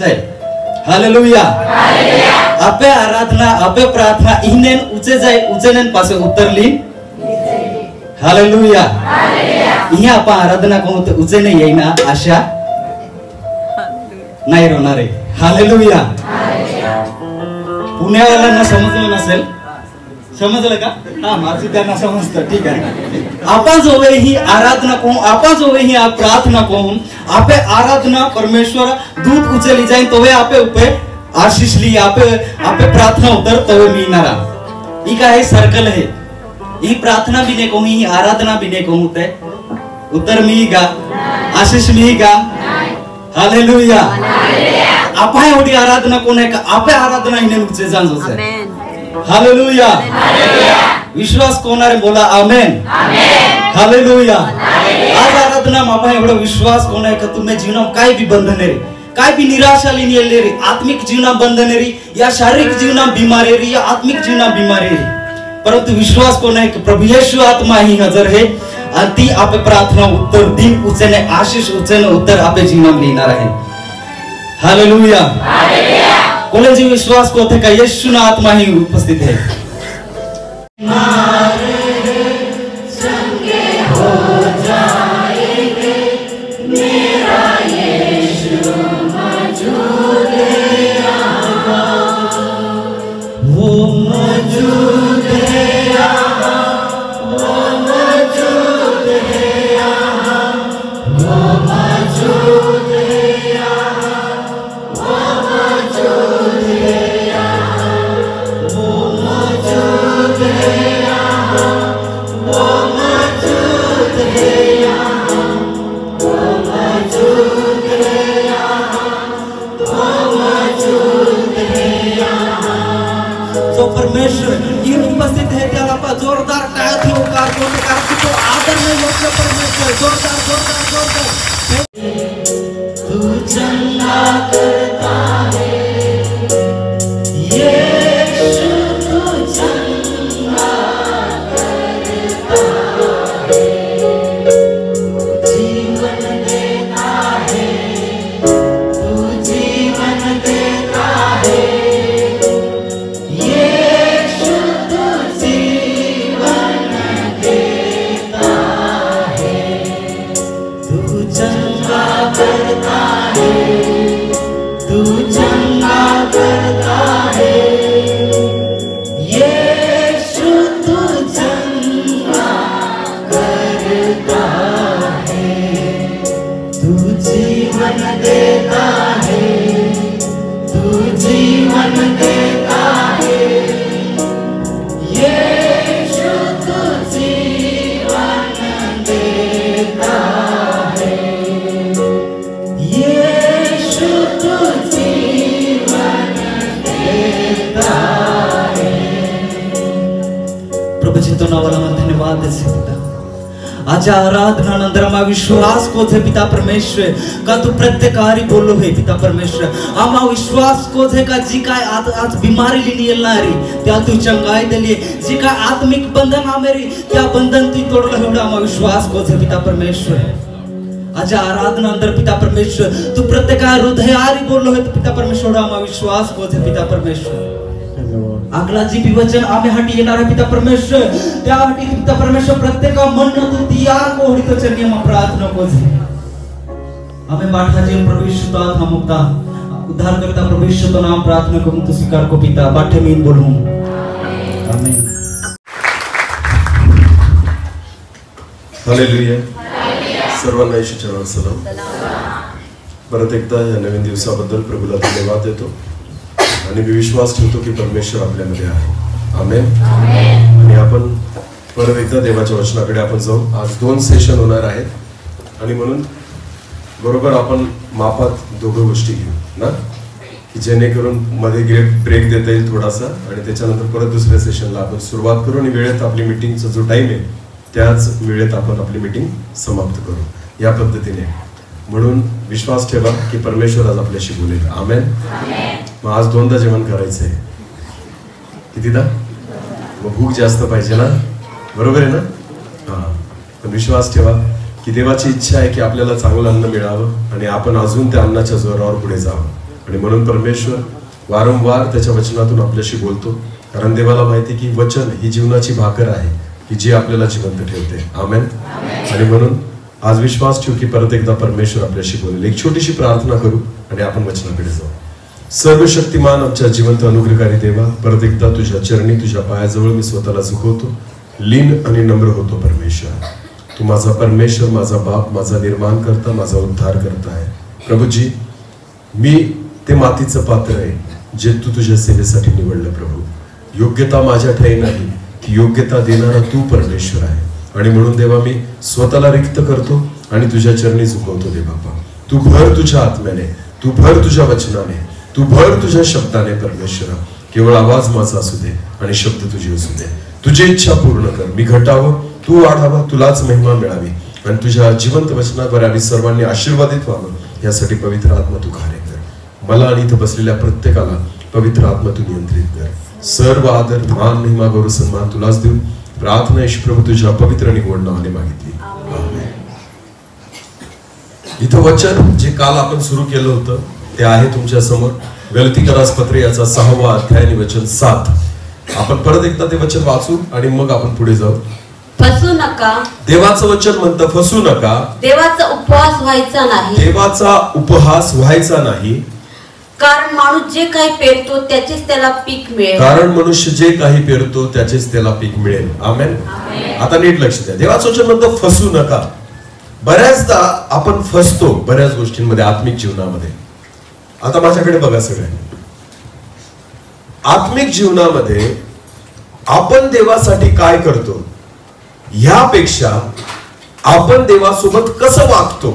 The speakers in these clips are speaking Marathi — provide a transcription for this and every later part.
हालेलुया आपे आराधना आपे प्रार्थना इनेन उचेनेन पासे उत्तरली हालेलुया इहा आपण आराधना करू ते उचेने येईना आशा नाही होणार आहे हालेलुया पुण्यावाल्यांना समजलं नसेल समजलं का हा माझी त्यांना समजतं ठीक आहे आपण जो ही आराधना करू आपण जो ही प्रार्थना करू आपे आराधना परमेश्वर दूत उचली जाईन तोवे आपे उपे आशीष ली आपे प्रार्थना उत्तर तोवे मिळणारा ही काय सर्कल है ही प्रार्थना भी ने कहूं ही आराधना भी ने कहूं ते उत्तर मिळेगा आशीष मिळेगा हालेलुया आपा एवढी आराधना कोण आहे का आपे आराधना हिने उचे जाणो से हालेलुया विश्वास कोणारे बोला आमेन हालेलुया आज आराधना मापा एवढा विश्वास कोण आहे का तुम्ही जीवनात काय भी बंधने रे काय भी निराशा लेनी रे आत्मिक जीवना बंधने रे या शारीरिक जीवना बीमारी रे या आत्मिक जीवना बीमारी रे परंतु विश्वास कोण आहे की प्रभू येशू आत्मा ही हजर है आणि ती आपे प्रार्थना उत्तर दिन उचेने आशीष उचेने उत्तर आपे जीवन लेणार आहे हालेलुया कोले जी विश्वास को थे का येशू ना आत्मा ही उपस्थित है संगे हो जाएंगे मेरा येशू मौजूद है यहाँ वो मौजूद है यहाँ वो मौजूद है यहाँ वो मौजूद है यहाँ वो मौजूद है यहाँ वो मौजूद है यहाँ वो मौजूद है यहाँ वो मौजूद है यहाँ वो मौजूद है यहाँ जो परमेश्वर ये उपस्थित है त्याला आपण जोरदार टाळ्या होकार करतो कारण तो आदर नाही योग्य परमेश्वर जोरदार जोरदार जोरदार तू चंगा करता है येशू तू चंगा करता है जीवन देता है तू जीवन देता है येशू तू जीवन देता है तू चंगा करता है तू चंगा करता है येशू तू चंगा करता है तू जीवन देता है तू जीवन देता है येशू तू जीवन देता है येशू तू जीवन देता है प्रभु जी तो नावाला धन्यवाद देते पिता आज आराधना नंतर आम्हा विश्वास को थे पिता परमेश्वर का तू प्रत्येकारी बोलो है पिता परमेश्वर आम्हा विश्वास को थे का जी काय आज बीमारी लेनी येणारी त्या तू चंगाई दिली जी काय आत्मिक बंधन आमेरी त्या बंधन तू तोडलं एवढा आम्हा विश्वास को थे पिता परमेश्वर आज आराधना अंदर पिता परमेश्वर तू प्रत्येका हृदयारी बोललो है पिता परमेश्वर आम्हा विश्वास को थे पिता परमेश्वर अगला जी भी वचन आम्ही हाटी येणार आहे पिता परमेश्वर त्या हाटी पिता परमेश्वर प्रत्येका मन तू तयार को होडी तो चरणी में प्रार्थना को छे आम्ही बाठा जी प्रभु यीशु ता मुक्ता उद्धार करता प्रभु यीशु तो नाम प्रार्थना को तू स्वीकार को पिता बाठे मीन बोलूं आमीन हालेलुया सर्वांना येशूच्या नावात सलाम परत एकदा या नवीन दिवसाबद्दल प्रभूला धन्यवाद देतो आणि मी विश्वास ठेवतो की परमेश्वर आपल्यामध्ये आहे आमेन आणि आपण परत एकदा देवाच्या वचनाकडे आपण जाऊ आज 2 सेशन होणार आहेत आणि म्हणून बरोबर आपण मापात दोघं गोष्टी घेऊ ना की जेणेकरून मध्ये ब्रेक देता येईल थोडासा आणि त्याच्यानंतर परत दुसऱ्या सेशनला आपण सुरुवात करू आणि वेळेत आपली मीटिंगचा जो टाइम आहे त्याच वेळेत आपण आपली मीटिंग समाप्त करू या पद्धतीने म्हणून विश्वास ठेवा की परमेश्वर आज आपल्याशी बोलेल आमेन मग आज 2दा जेवण करायचंय कितीदा मग भूक जास्त पाहिजे ना बरोबर आहे ना हा पण विश्वास ठेवा की देवाची इच्छा आहे की आपल्याला चांगलं अन्न मिळावं आणि आपण अजून त्या अन्नाच्या जोरावर पुढे जावं आणि म्हणून परमेश्वर वारंवार त्याच्या वचनातून आपल्याशी बोलतो, कारण देवाला माहिती की वचन ही जीवनाची भाकर आहे की जी आपल्याला जिवंत ठेवते. आमेन. आणि म्हणून आज विश्वास ठेवू की परत एकदा परमेश्वर आपल्याशी बोलेल. एक छोटीशी प्रार्थना करू आणि आपण वचनाकडे जाऊ. सर्वशक्तिमान आमच्या जिवंत अनुग्रहकारी देवा, परत एकदा तुझ्या चरणी तुझ्या पायाजवळ मी स्वतःला झुकवतो, लीन आणि नम्र होतो. परमेश्वर, तू माझा परमेश्वर, माझा बाप, माझा निर्माण करता, माझा उद्धार करता आहे. प्रभूजी, मी ते मातीचं पात्र आहे जे तू तुझ्या सेवेसाठी निवडलं. प्रभू, योग्यता माझ्या ठाई नाही, की योग्यता देणारा तू परमेश्वर आहे. आणि म्हणून देवा मी स्वतःला रिक्त करतो आणि तुझ्या चरणी झुकवतो. दे बापा, तू भर तुझ्या आत्म्याने, तू भर तुझ्या वचनाने, तू भर तुझ्या शब्दाने. परमेश्वरा, केवळ आवाज माझा असू दे आणि शब्द तुझे असू दे. तुझी इच्छा पूर्ण कर. मी घटावं, तू वाढावा, तुलाच महिमा मिळावी आणि तुझ्या जिवंत वचनाद्वारे आम्ही सर्वांनी आशीर्वादित व्हावं, यासाठी पवित्र आत्मा तू कार्य कर. मला आणि इथं बसलेल्या प्रत्येकाला पवित्र आत्मा तू नियंत्रित कर. सर्व आदर, मान, महिमा, गौरव, सन्मान तुलाच देऊ. प्रार्थना येशू प्रभू तुझ्या पवित्र आणि गोड नावाने मागितली. आमेन. इथं वचन जे काल आपण सुरू केलं होतं ते आहे तुमच्या समोर. गलतीकरास पत्रे याचा 6वा अध्याय आणि वचन 7. आपण परत एकदा ते वचन वाचू आणि मग आपण पुढे जाऊ. फसू नका. देवाचं वचन म्हणतं फसू नका. देवाचा उपहास व्हायचा नाही. देवाचा उपहास व्हायचा नाही. कारण माणूस जे काही पेरतो त्याचेच त्याला पीक मिळेल. कारण मनुष्य जे काही पेरतो त्याचेच त्याला पीक मिळेल. आमेन. आता नीट लक्ष द्या. देवाचं वचन म्हणतं फसू नका. बऱ्याचदा आपण फसतो बऱ्याच गोष्टींमध्ये आत्मिक जीवनामध्ये. आता माझ्याकडे बघा सगळ्यांनी. आत्मिक जीवनामध्ये आपण देवासाठी काय करतो ह्यापेक्षा आपण देवासोबत कसं वागतो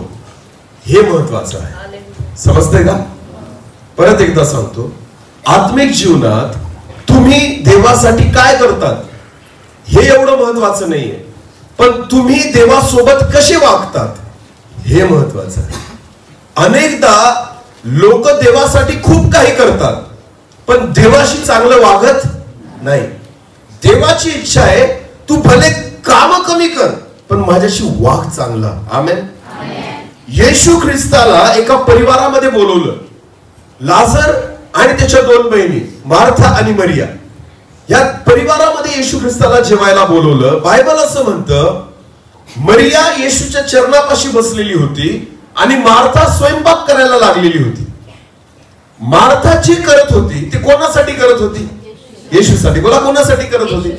हे महत्वाचं आहे. समजतंय का? परत एकदा सांगतो. आत्मिक जीवनात तुम्ही देवासाठी काय करतात हे एवढं महत्वाचं नाहीये, पण तुम्ही देवासोबत कसे वागतात हे महत्वाचं आहे. अनेकदा लोक देवासाठी खूप काही करतात पण देवाशी चांगलं वागत नाही. देवाची इच्छा आहे तू भले काम कमी कर पण माझ्याशी वाग चांगला. आमेन. येशू ख्रिस्ताला एका परिवारामध्ये बोलवलं. लाजर आणि त्याच्या 2 बहिणी मार्था आणि मरिया या परिवारामध्ये येशू ख्रिस्ताला जेवायला बोलवलं. बायबल असं म्हणतं मरिया येशूच्या चरणापाशी बसलेली होती आणि मार्था स्वयंपाक करायला लागलेली होती. मार्था जी करत होती ती कोणासाठी करत होती? येशूसाठी. बोला, कोणासाठी करत होती?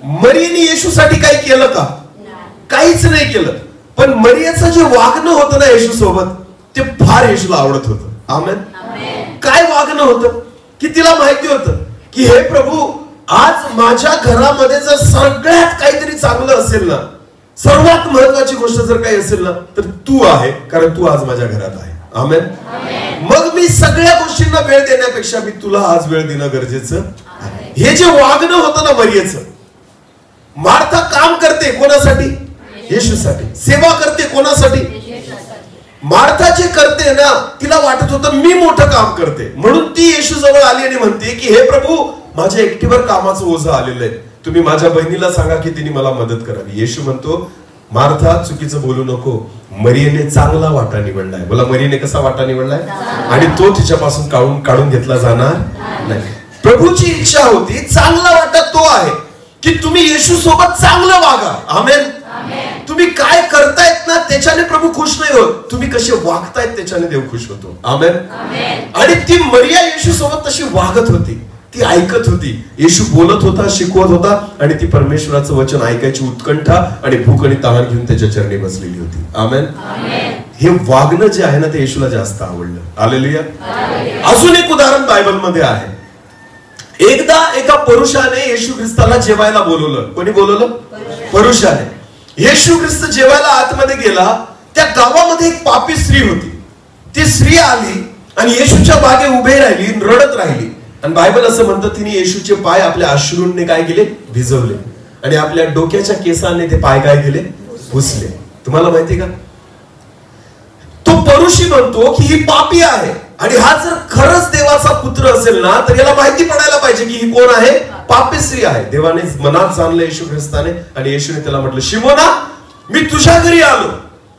मरियेने येशूसाठी काही केलं का? काहीच नाही केलं. पण मरियेचं जे वागणं होतं ना येशू सोबत ते फार येशूला आवडत होतं. आमेन. काय वागणं होतं की तिला माहिती होतं की हे प्रभू, आज माझ्या घरामध्ये जर सगळ्यात काहीतरी चांगलं असेल ना, सर्वात महत्वाची गोष्ट जर काही असेल ना तर तू आहे, कारण तू आज माझ्या घरात आहे. आमेन. मग मी सगळ्या गोष्टींना वेळ देण्यापेक्षा मी तुला आज वेळ देणं गरजेचं आहे. हे जे वागणं होतं ना मरियेचं. मार्था काम करते कोणासाठी? येशूसाठी. सेवा करते कोणासाठी? मार्था जे करते ना तिला वाटत होतं मी मोठं काम करते, म्हणून ती येशू जवळ आली आणि म्हणते की हे प्रभू, माझ्या एकटीवर कामाचं ओझं आलेलं आहे, तुम्ही माझ्या बहिणीला सांगा की तिने मला मदत करावी. येशू म्हणतो मार्था, चुकीचं बोलू नको, मरियेने चांगला वाटा निवडलाय. बोला, मरियेने कसा वाटा निवडलाय आणि तो तिच्यापासून काढून घेतला जाणार नाही. प्रभूची इच्छा होती चांगला वाटा तो आहे की तुम्ही येशू सोबत चांगलं वागा. आमेन. तुम्ही काय करतायत ना त्याच्याने प्रभू खुश नाही होत, तुम्ही कसे वागतायत त्याच्याने देव खुश होतो. आमेन. आणि ती मरिया येशू सोबत तशी वागत होती, ती ऐकत होती. येशू बोलत होता, शिकवत होता आणि ती परमेश्वराचं वचन ऐकायची उत्कंठा आणि भूक आणि तहान घेऊन त्याच्या चरणी बसलेली होती. आमेन. हे वागणं जे आहे ना ते येशूला जास्त आवडलं. हालेलुया. अजून एक उदाहरण बायबल मध्ये आहे. एकदा एका पुरुषाने येशू ख्रिस्ताला जेवायला बोलवलं. कोणी बोलवलं? पुरुषाने. येशू ख्रिस्त जेवायला आतमध्ये गेला. त्या गावामध्ये एक पापी स्त्री होती. ती स्त्री आली आणि येशूच्या मागे उभे राहिली, रडत राहिली. आणि बायबल असं म्हणतं तिने येशूचे पाय आपल्या अश्रूंनी काय केले? भिजवले आणि आपल्या डोक्याच्या केसाने ते पाय काय केले? पुसले. तुम्हाला माहिती का? तो परुषी म्हणतो की ही पापी आहे आणि हा जर खरंच देवाचा पुत्र असेल ना तर याला माहिती पडायला पाहिजे की ही कोण आहे? पापी स्त्री आहे. देवाने मनात जाणलं येशू ख्रिस्ताने आणि येशूने त्याला म्हटलं, शिमोना, मी तुझ्या घरी आलो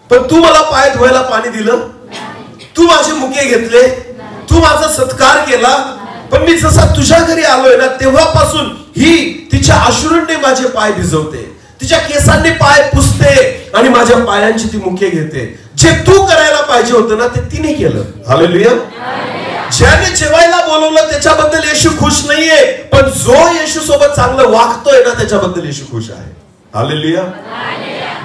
पण तू मला पाय धुवायला पाणी दिलं, तू माझे मुके घेतले, तू माझा सत्कार केला, पण मी जसा तुझ्या घरी आलोय ना तेव्हापासून ही तिच्या अश्रूंनी माझे पाय भिजवते, तिच्या केसांनी पाय पुसते आणि माझ्या पायांची ती मुखे घेते. जे तू करायला पाहिजे होतं ना ते तिने केलं. हालेलुया. ज्याने जेवायला बोलवलं त्याच्याबद्दल येशू खुश नाहीये, पण जो येशू सोबत चांगलं वागतोय ना त्याच्याबद्दल येशू खुश आहे. हालेलुया.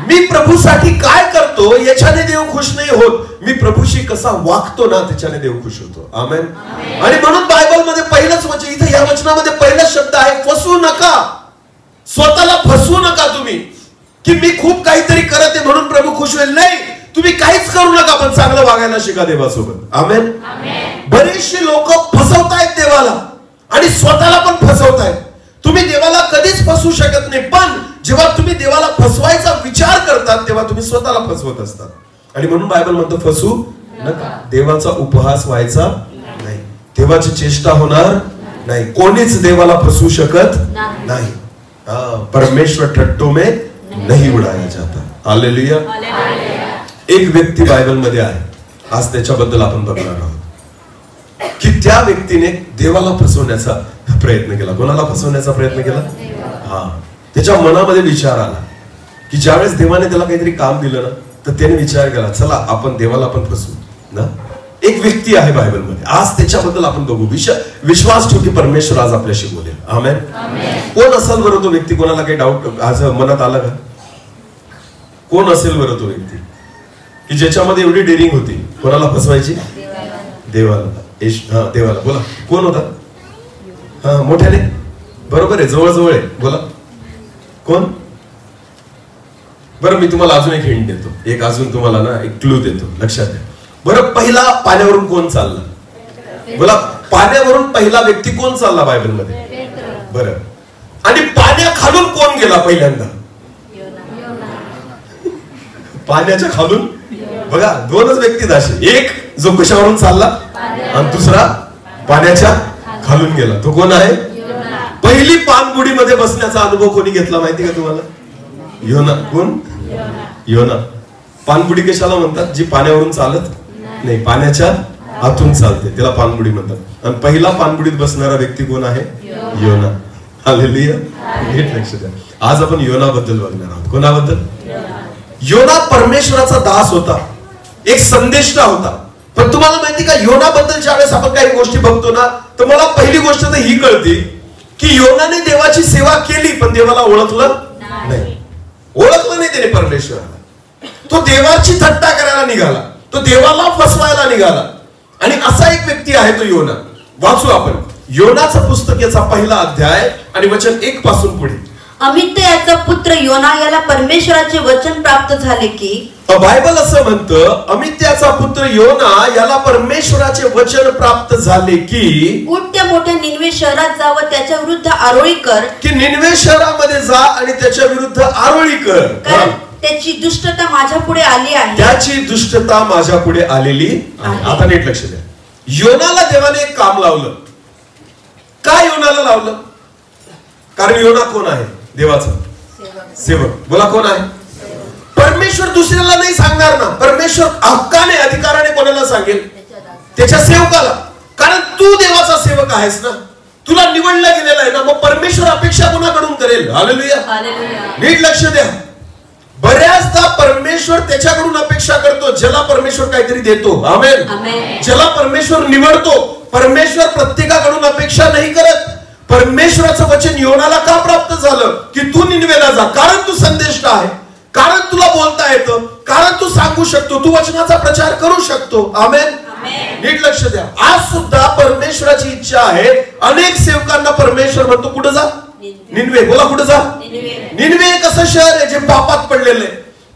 मी प्रभूसाठी काय करतो याच्याने देव खुश नाही होत, मी प्रभूशी कसा वागतो ना त्याच्याने देव खुश होतो. आमेन. आणि म्हणून बायबल मध्ये पहिलंच वचन, इथे या वचनामध्ये पहिलाच शब्द आहे फसवू नका. स्वतःला फसवू नका तुम्ही की मी खूप काहीतरी करत आहे म्हणून प्रभू खुश होईल. नाही, तुम्ही काहीच करू नका, पण चांगलं वागायला शिका देवासोबत. आमेन. बरेचसे लोक फसवतायत देवाला आणि स्वतःला पण फसवतायत. तुम्ही देवाला कधीच फसवू शकत नाही, पण जेव्हा तुम्ही देवाला फसवायचा विचार करतात तेव्हा तुम्ही स्वतःला फसवत असतात. आणि म्हणून बायबल म्हणतो फसवू नका. देवाचा उपहास व्हायचा नाही, देवाची चेष्टा होणार नाही, कोणीच देवाला फसवू शकत नाही. परमेश्वर ठट्टों में नहीं उड़ाया जाता. हालेलुया. एक व्यक्ती बायबल मध्ये आहे, आज त्याच्याबद्दल आपण बघणार आहोत की त्या व्यक्तीने देवाला फसवण्याचा प्रयत्न केला. कोणाला फसवण्याचा प्रयत्न केला? त्याच्या मनामध्ये विचार आला की ज्यावेळेस देवाने त्याला काहीतरी काम दिलं ना तर त्याने विचार केला चला आपण देवाला पण फसवू ना. एक व्यक्ती आहे बायबल मध्ये, आज त्याच्याबद्दल आपण बघू. विश्वास ठेवू की परमेश्वर आज आपल्याशी बोलेल. आमेन. कोण असेल बरं तो व्यक्ती? कोणाला काही डाऊट आज मनात आला का? कोण असेल बरं तो व्यक्ती की ज्याच्यामध्ये एवढी डेअरिंग होती कोणाला फसवायची? देवाला. देवाला. बोला कोण होता? मोठ्याने. बरोबर आहे, जवळ आहे. बोला कोण? बरं मी तुम्हाला अजून एक हिंट देतो, एक अजून तुम्हाला ना एक क्लू देतो, लक्षात द्या. बरं पहिला पाण्यावरून कोण चालला? बोला पाण्यावरून पहिला व्यक्ती कोण चालला बायबल मध्ये? बरं. आणि पाण्याखालून कोण गेला पहिल्यांदा? पाण्याच्या खालून. बघा दोनच व्यक्ती असे, एक जो कशावरून चालला आणि दुसरा पाण्याच्या खालून गेला. तो कोण आहे? पहिली पाणबुडीमध्ये बसण्याचा अनुभव कोणी घेतला माहिती का तुम्हाला? योना. कोण? योना. पाणबुडी कशाला म्हणतात? जी पाण्यावरून चालत नाही, पाण्याच्या आतून चालते, त्याला पाणबुडी म्हणतात. आणि पहिला पाणबुडीत बसणारा व्यक्ती कोण आहे? योना. हालेलुया. नीट लक्ष द्या. आज आपण योना बद्दल बघणार आहोत. कोणाबद्दल? योना परमेश्वराचा दास होता, एक संदेष्टा होता. पण तुम्हाला माहिती का योना बद्दल ज्यावेळेस आपण काही गोष्टी बघतो ना तर मला पहिली गोष्ट तर ही कळते की योनाने देवाची सेवा केली पण देवाला ओळखलं नाही. ओळखलं नाही त्याने परमेश्वराला. तो देवाची थट्टा करायला निघाला, तो देवाला फसवायला निघाला. आणि असा एक व्यक्ती आहे तो योना. वाचू आपण योनाचं पुस्तक याचा पहिला अध्याय आणि वचन 1 पासून पुढे. अमित्य याचा पुत्र योना याला परमेश्वराचे वचन प्राप्त झाले की, बायबल असं म्हणतं अमित्याचा पुत्र योना याला परमेश्वराचे वचन प्राप्त झाले की उठ त्या मोठ्या निनवे शहरात जा व त्याच्या विरुद्ध आरोळी कर. की निनवे शहरामध्ये जा आणि त्याच्या विरुद्ध आरोळी कर, कारण त्याची दुष्टता माझ्या पुढे आली आहे. त्याची दुष्टता माझ्या पुढे आलेली आहे. आता नीट लक्ष द्या. योनाला देवाने एक काम लावलं. काय योनाला लावलं? कारण योना कोण आहे? देवाचा सेवक. बोला कोण आहे? परमेश्वर दुसऱ्याला नाही सांगणार ना, परमेश्वर हक्काने अधिकाराने कोणाला सांगेल? त्याच्या सेवकाला. कारण तू देवाचा सेवक आहेस ना, तुला निवडला गेलेला आहे ना, मग परमेश्वर अपेक्षा कोणाकडून करेल? हालेलुया. नीट लक्ष द्या. बऱ्याचदा परमेश्वर त्याच्याकडून अपेक्षा करतो ज्याला परमेश्वर काहीतरी देतो. आमेन. ज्याला परमेश्वर निवडतो. परमेश्वर प्रत्येकाकडून अपेक्षा नाही करत. परमेश्वराचं वचन योनाला का प्राप्त झालं की तू निनवेला जा, कारण तू संदेष्टा आहे, कारण तुला बोलता येतं, कारण तू सांगू शकतो, तू वचनाचा प्रचार करू शकतो. आमेन. नीट लक्ष द्या. आज सुद्धा परमेश्वराची इच्छा आहे. अनेक सेवकांना परमेश्वर म्हणतो कुठं जा? निनवे. बोला कुठं जा? निनवे एक असं शहर आहे जे पापात पडलेले.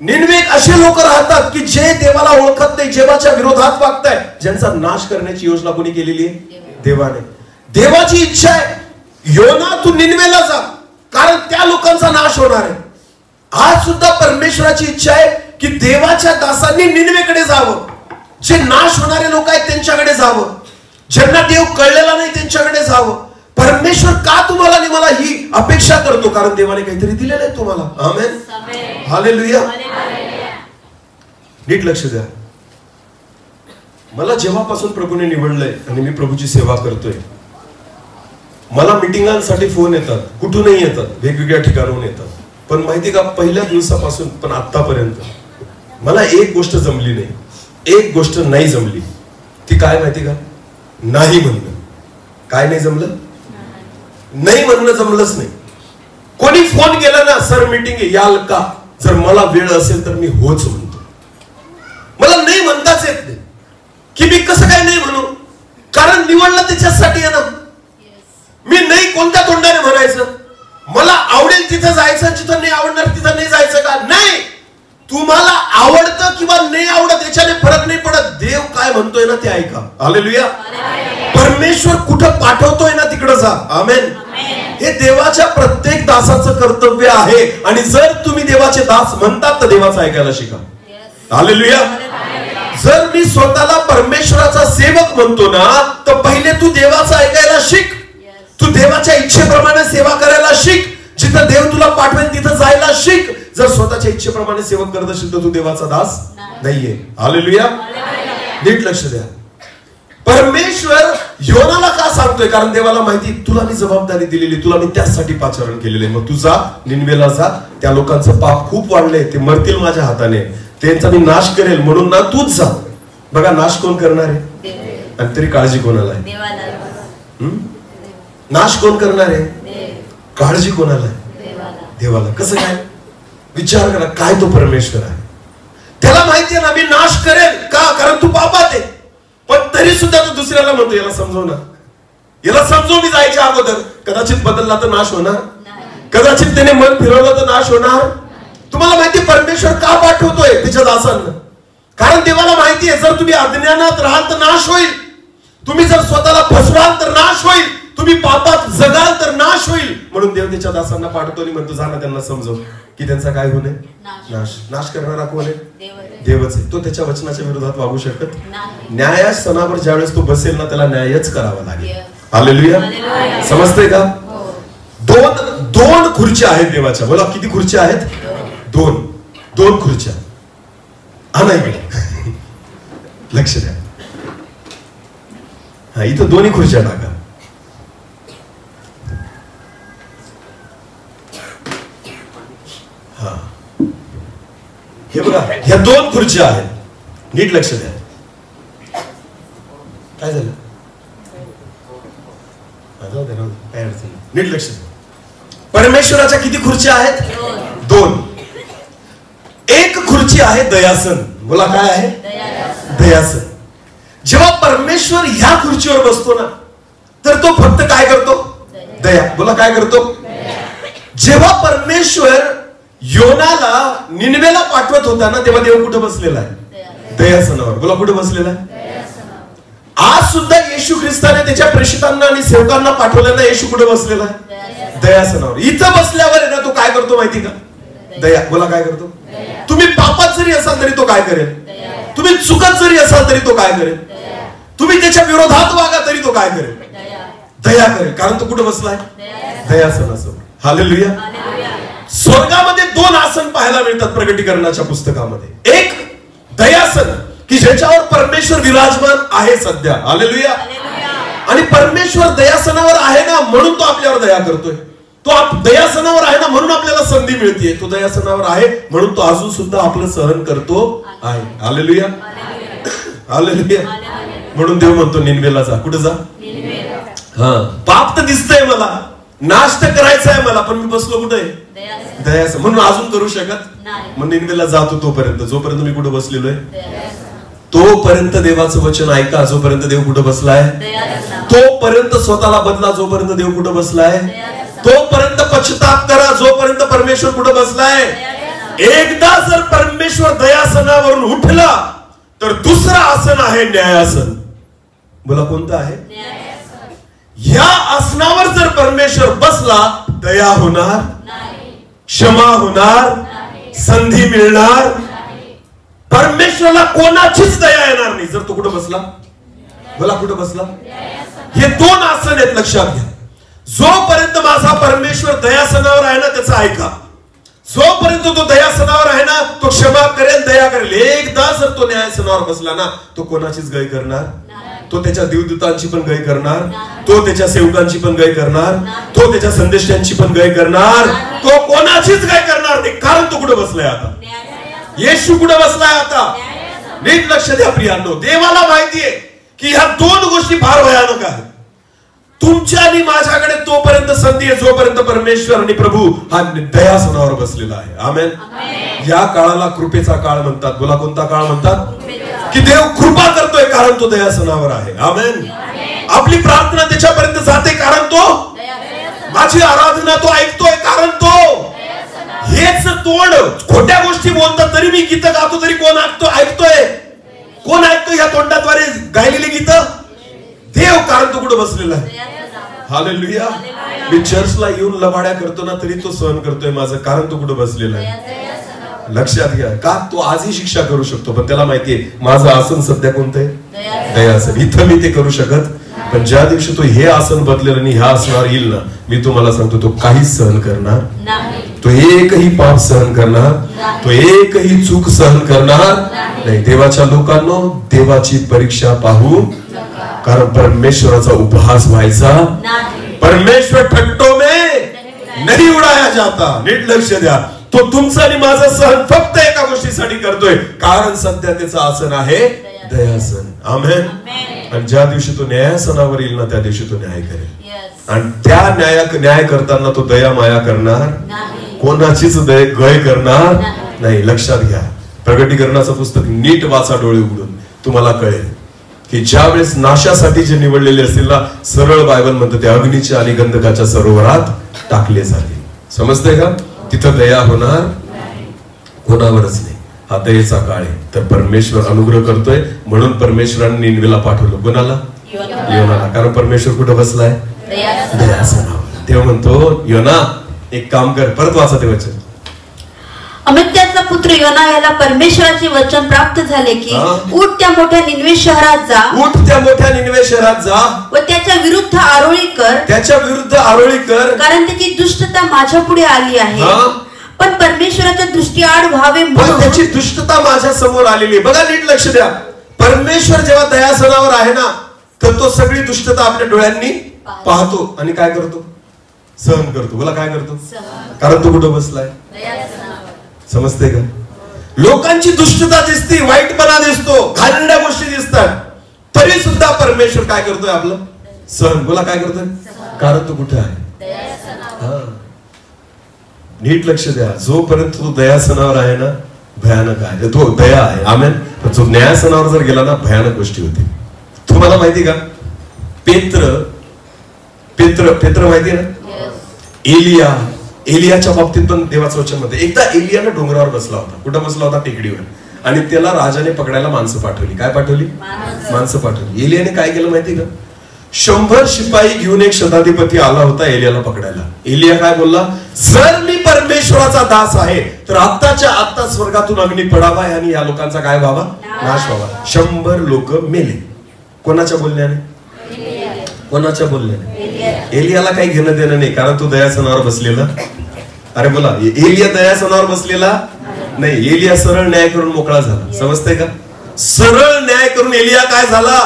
निनवे एक असे लोक राहतात की जे देवाला ओळखत नाही, देवाच्या विरोधात वागताय, ज्यांचा नाश करण्याची योजना कोणी केलेली आहे? देवाने. देवाची इच्छा आहे योना तू निनवेला जा, कारण त्या लोकांचा नाश होणार आहे. आज सुद्धा परमेश्वराची इच्छा आहे की देवाच्या दासांनी निनवेकडे जावं. जे नाश होणारे लोक आहेत त्यांच्याकडे जावं, ज्यांना देव कळलेला नाही त्यांच्याकडे जावं. परमेश्वर का तुम्हाला आणि मला ही अपेक्षा करतो? कारण देवाने काहीतरी दिलेलं आहे तुम्हाला. आमेन. हालेलुया. नीट लक्ष द्या. मला जेव्हापासून प्रभूने निवडलंय आणि मी प्रभूची सेवा करतोय, मला मिटिंगांसाठी फोन येतात, कुठूनही येतात, वेगवेगळ्या ठिकाणाहून येतात. पण माहिती का, पहिल्या दिवसापासून पण आतापर्यंत मला एक गोष्ट जमली नाही, एक गोष्ट नाही जमली. ती काय माहिती का? नाही म्हणणं. काय नाही जमलं? नाही म्हणणं जमलंच नाही. कोणी फोन केला ना, सर मीटिंग याल का, जर मला वेळ असेल तर मी होच म्हणतो. मला नाही म्हणताच येत नाही की मी कसं काय नाही म्हणू, कारण निवडलं त्याच्यासाठी आहे ना. मी नाही कोणत्या तोंडाने म्हणायचं? मला आवडेल तिथं जायचं, जिथं नाही आवडणार तिथं नाही जायचं का? नाही. तुम्हाला आवडतं किंवा नाही आवडत याच्याने फरक नाही पडत. देव काय म्हणतोय ना ते ऐका. हालेलुया. परमेश्वर कुठं पाठवतोय ना तिकडे जा. आमेन. हे देवाच्या प्रत्येक दासाचं कर्तव्य आहे. आणि जर तुम्ही देवाचे दास म्हणतात तर देवाचं ऐकायला शिका. हालेलुया. जर मी स्वतःला परमेश्वराचा सेवक म्हणतो ना, तर पहिले तू देवाचं ऐकायला शिक. तू देवाच्या इच्छेप्रमाणे सेवा करायला शिक. जिथं देव तुला पाठवेल तिथं जायला शिक. जर स्वतःच्या इच्छेप्रमाणे सेवक करत असेल तर तू देवाचा दास नाहीये. हालेलुया. नीट लक्ष द्या. परमेश्वर योनाला का सांगतोय? कारण देवाला माहिती तुला मी जबाबदारी दिलेली, तुला मी त्यासाठी पाचारण केलेले. मग तू जा, निनवेला जा. त्या लोकांचं पाप खूप वाढलंय, ते मरतील माझ्या हाताने, त्यांचा मी नाश करेल, म्हणून ना तूच जा. बघा, नाश कोण करणार आहे? आणि तरी काळजी कोणाला आहे? नाश कोण करणार आहे? काळजी कोणाला आहे? देवाला. कसं काय? विचार करा. काय तो परमेश्वर आहे, त्याला माहिती आहे ना मी नाश करेल का, कारण तू पापात आहे. पण तरी सुद्धा तू दुसऱ्याला म्हणतो याला समजव ना, याला समजव मी जायच्या अगोदर. कदाचित बदलला तर नाश होणार, कदाचित त्याने मन फिरवलं तर नाश होणार. तुम्हाला माहिती परमेश्वर का पाठवतोय त्याच्या दासांना? कारण देवाला माहिती आहे जर तुम्ही अज्ञानात राहाल तर नाश होईल, तुम्ही जर स्वतःला फसवाल तर नाश होईल, तुम्ही पापात जगाल तर नाश होईल. म्हणून देव त्याच्या दासांना पाठवतो आणि म्हणतो जा ना त्यांना समजव की त्यांचा काय होऊ नये, नाश. नाश करणारा कोण आहे? देवच आहे. तो त्याच्या वचनाच्या विरोधात वागू शकत नाही. न्यायासनावर ज्यावेळेस तो बसेल ना, त्याला न्यायच करावा लागेल. हालेलुया. समजतंय का? दोन खुर्च्या आहेत देवाच्या. बोला, किती खुर्च्या आहेत? दोन खुर्च्या. हा नाही लक्ष द्या. हा, इथं दोन्ही खुर्च्या टाका. हा, हे बघा, ह्या दोन खुर्च्या आहेत. नीट लक्ष द्या. काय झालं? काय अडचण? नीट लक्ष द्या. परमेश्वराच्या किती खुर्च्या आहेत? दोन. एक खुर्ची आहे दयासन. बोला, काय आहे? दयासन. जेव्हा परमेश्वर ह्या खुर्चीवर बसतो ना, तर तो फक्त काय करतो? दया. बोला, काय करतो? जेव्हा परमेश्वर योनाला निनवेला पाठवत होता ना, तेव्हा देव कुठे बसलेला आहे? दयासनावर. बोला, कुठे बसलेला आहे? आज सुद्धा येशू ख्रिस्ताने त्याच्या प्रेषितांना आणि सेवकांना पाठवलेला. येशू कुठे बसलेला आहे? दयासनावर. इथं बसल्यावर आहे ना, तो काय करतो माहिती का? दया. बोला, काय करतो? तुम्ही पापात जरी असाल तरी तो काय करेल? तुम्ही चुकत जरी असाल तरी तो काय करेल? तुम्ही त्याच्या विरोधात वागा तरी तो काय करेल? दया करेल. कारण तो कुठे बसलाय? दयासनावर. हालेलुया. स्वर्गामध्ये दोन आसन पाहायला मिळतात प्रकटीकरणाच्या पुस्तकामध्ये. एक दयासन की ज्याच्यावर परमेश्वर विराजमान आहे सध्या. हालेलुया. आणि परमेश्वर दयासनावर आहे ना, म्हणून तो आपल्यावर दया करतोय. तो दयासनावर आहे ना, म्हणून आपल्याला संधी मिळते. तो दयासनावर आहे म्हणून तो अजून सुद्धा आपलं सहन करतो आहे. हालेलुया. हालेलुया. म्हणून देव म्हणतो निनवेला जा. कुठे जा? हा, पाप तर दिसतंय मला, नाश तर करायचा आहे मला, पण मी बसलो कुठे? दयासन. म्हणून अजून करू शकत मग निनवेला जातो. तोपर्यंत जोपर्यंत मी कुठे बसलेलो आहे तोपर्यंत देवाचं वचन ऐका. जोपर्यंत देव कुठे बसलाय तोपर्यंत स्वतःला बदला. जोपर्यंत देव कुठे बसलाय तोपर्यंत पश्चाताप करा. जोपर्यंत परमेश्वर कुठे बसलाय. एकदा जर परमेश्वर दयासनावरून उठला तर दुसरं आसन आहे न्यायासन. बोला, कोणतं आहे? या आसनावर जर परमेश्वर बसला, दया होणार, क्षमा होणार, संधी मिळणार. परमेश्वराला कोणाचीच दया येणार नाही जर तो कुठे बसला. बोला, कुठे बसला? हे दोन आसन आहेत, लक्षात घ्या. जोपर्यंत माझा परमेश्वर दयासनावर आहे ना, त्याचा ऐका. जोपर्यंत तो दयासनावर आहे ना, तो क्षमा करेल, दया करेल. एकदा जर तो न्यायासनावर बसला ना, तो कोणाचीच गय करणार, तो त्याच्या देवदूतांची पण गय करणार, तो त्याच्या सेवकांची पण गय करणार, तो त्याच्या संदेशांची पण गय करणार, तो कोणाचीच गय करणार नाही. कारण तो कुठे बसलाय आता? येशू कुठे बसलाय आता? नीट लक्ष द्या प्रियांनो. देवाला माहितीये की ह्या दोन गोष्टी फार भयानक आहेत. तुमच्या आणि माझ्याकडे तोपर्यंत संधी आहे जोपर्यंत परमेश्वर आणि प्रभू हा दयासनावर बसलेला आहे. आमेन. या काळाला कृपेचा काळ म्हणतात. बोला, कोणता काळ म्हणतात? की देव कृपा करतोय कारण तो दयासनावर आहे. आमेन. आपली प्रार्थना त्याच्यापर्यंत जाते कारण तो, माझी आराधना तो ऐकतोय कारण तो, हेच तोंड खोट्या गोष्टी बोलतात तरी मी गीत गातो तरी कोण ऐकतोय? कोण ऐकतोय या तोंडाद्वारे गायलेली गीत? देव. कारण तो कुठे बसलेला आहे? हालेलुया. मी चर्चला येऊन लबाड्या करतो ना तरी तो सहन करतोय माझं, कारण तो कुठे बसलेला आहे? लक्षात घ्या. का? तो आजही शिक्षा करू शकतो, पण त्याला माहितीये माझं आसन सध्या कोणतं आहे? दयासन. इथं मी ते करू शकत, पण ज्या दिवशी तो हे आसन बदलेल आणि ह्या आसनावर येईल ना, मी तुम्हाला सांगतो तो काहीच सहन करणार नाही. तो एकही पाप सहन करणार, तो एकही चूक सहन करणार नाही. देवाच्या लोकांनो, देवाची परीक्षा पाहू, कारण परमेश्वराचा उपहास व्हायचा नाही. परमेश्वर ठट्टों में नहीं उड़ाया जाता. नीट लक्ष द्या. तो तुमचं आणि माझं सहन फक्त एका गोष्टीसाठी करतोय, कारण सध्या त्याचं आसन आहे दयासन. आमेन. आणि ज्या दिवशी तो न्यायासनावर येईल ना, त्या दिवशी तो न्याय करेल. आणि त्या न्याय करताना तो दया माया करणार, कोणाचीच गय करणार नाही. लक्षात घ्या. प्रकटीकरणाचं पुस्तक नीट वाचा डोळे उघडून, तुम्हाला कळेल की ज्या वेळेस नाशासाठी जे निवडलेले असतील ना, सरळ बायबल म्हणतं ते अग्नीच्या आणि गंधकाच्या सरोवरात टाकले जातील. समजतंय का? तिथं दया होणार कोणावरच नाही. हा दयेचा काळ आहे. तर परमेश्वर अनुग्रह करतोय म्हणून परमेश्वराने निनवेला पाठवलं. कोणाला? योनाला. कारण परमेश्वर कुठं बसलाय? दयासनावर. तेव्हा म्हणतो, योना एक काम कर. परत वाचा ते वचन. अमित्याचा पुत्र योना याला परमेश्वराचे वचन प्राप्त झाले की उठ त्या मोठ्या निनवे शहरात जा. उठ त्या मोठ्या निनवे शहरात जा व त्याच्या विरुद्ध आरोळी कर. त्याच्या विरुद्ध आरोळी कर. कारण त्याची दुष्टता माझ्या पुढे आली आहे. पण परमेश्वराच्या दृष्टीआड व्हावे म्हणून त्याची दुष्टता माझ्या समोर आलेली आहे. बघा, नीट लक्ष द्या. परमेश्वर जेव्हा दयासनावर आहे ना, तर तो सगळी दुष्टता आपल्या डोळ्यांनी पाहतो आणि काय करतो? सहन करतो. बोला, काय करतो? कारण तो कुठं बसलाय? समजते का? लोकांची दुष्टता दिसते, वाईटपणा दिसतो, घाणेरड्या गोष्टी दिसतात, तरी सुद्धा परमेश्वर काय करतोय? आपलं सहन. बोला, काय करतोय? कारण तो कुठे आहे? नीट लक्ष द्या. जोपर्यंत तो दयासनावर आहे ना, भयानक आहे. तो दया आहे. आमेन. पण जो न्यायासनावर जर गेला ना, भयानक गोष्टी होते. तुम्हाला माहिती का? पेत्र माहिती ना? एलियाच्या बाबतीत पण देवाचं वचन मध्ये, एकदा एलियानं डोंगरावर बसला होता. कुठं बसला होता? टेकडीवर. आणि त्याला राजाने पकडायला माणसं पाठवली. काय पाठवली? माणसं पाठवली. एलियाने काय केलं माहिती का? 100 शिपाई घेऊन एक शताधिपती आला होता एलियाला पकडायला. एलिया काय बोलला? जर मी परमेश्वराचा दास आहे तर आत्ताच्या आत्ता स्वर्गातून अग्नी पडावा आणि या लोकांचा काय व्हावा? नाश व्हावा. 100 लोक मेले. कोणाच्या बोलण्याने? कोणाच्या बोलण्याने? एलियाला काही घेणं देणं नाही, कारण तो दयासनावर बसलेला. अरे बोला, एलिया दयासनावर बसलेला नाही. एलिया सरळ न्याय करून मोकळा झाला. समजते का? सरळ न्याय करून एलिया काय झाला?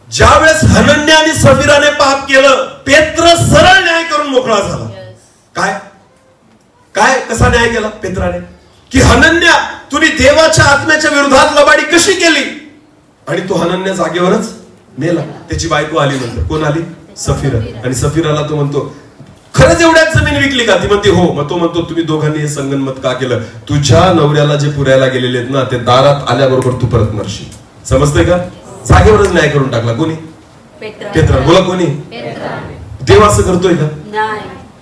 ज्या वेळेस हनन्या आणि सफीराने पाप केलं, पेत्र सरळ न्याय करून मोकळा झाला. काय काय कसा न्याय केला पेत्राने? की हनन्या, तुम्ही देवाच्या आत्म्याच्या विरोधात लबाडी कशी केली? आणि तो हनन्या जागेवरच मेला. त्याची बायको आली. नंतर कोण आली? सफीरा. आणि सफीराला तो म्हणतो, खरंच एवढ्याच जमीन विकली का? ती म्हणते हो. मग तो म्हणतो, तुम्ही दोघांनी हे संगनमत का केलं? तुझ्या नवऱ्याला जे पुरायला गेलेले आहेत ना, ते दारात आल्याबरोबर तू परत मरशील. समजते का? जागेवरच न्याय करून टाकला. कोणी? पेत्र. बोला, कोणी? देव असं करतोय का?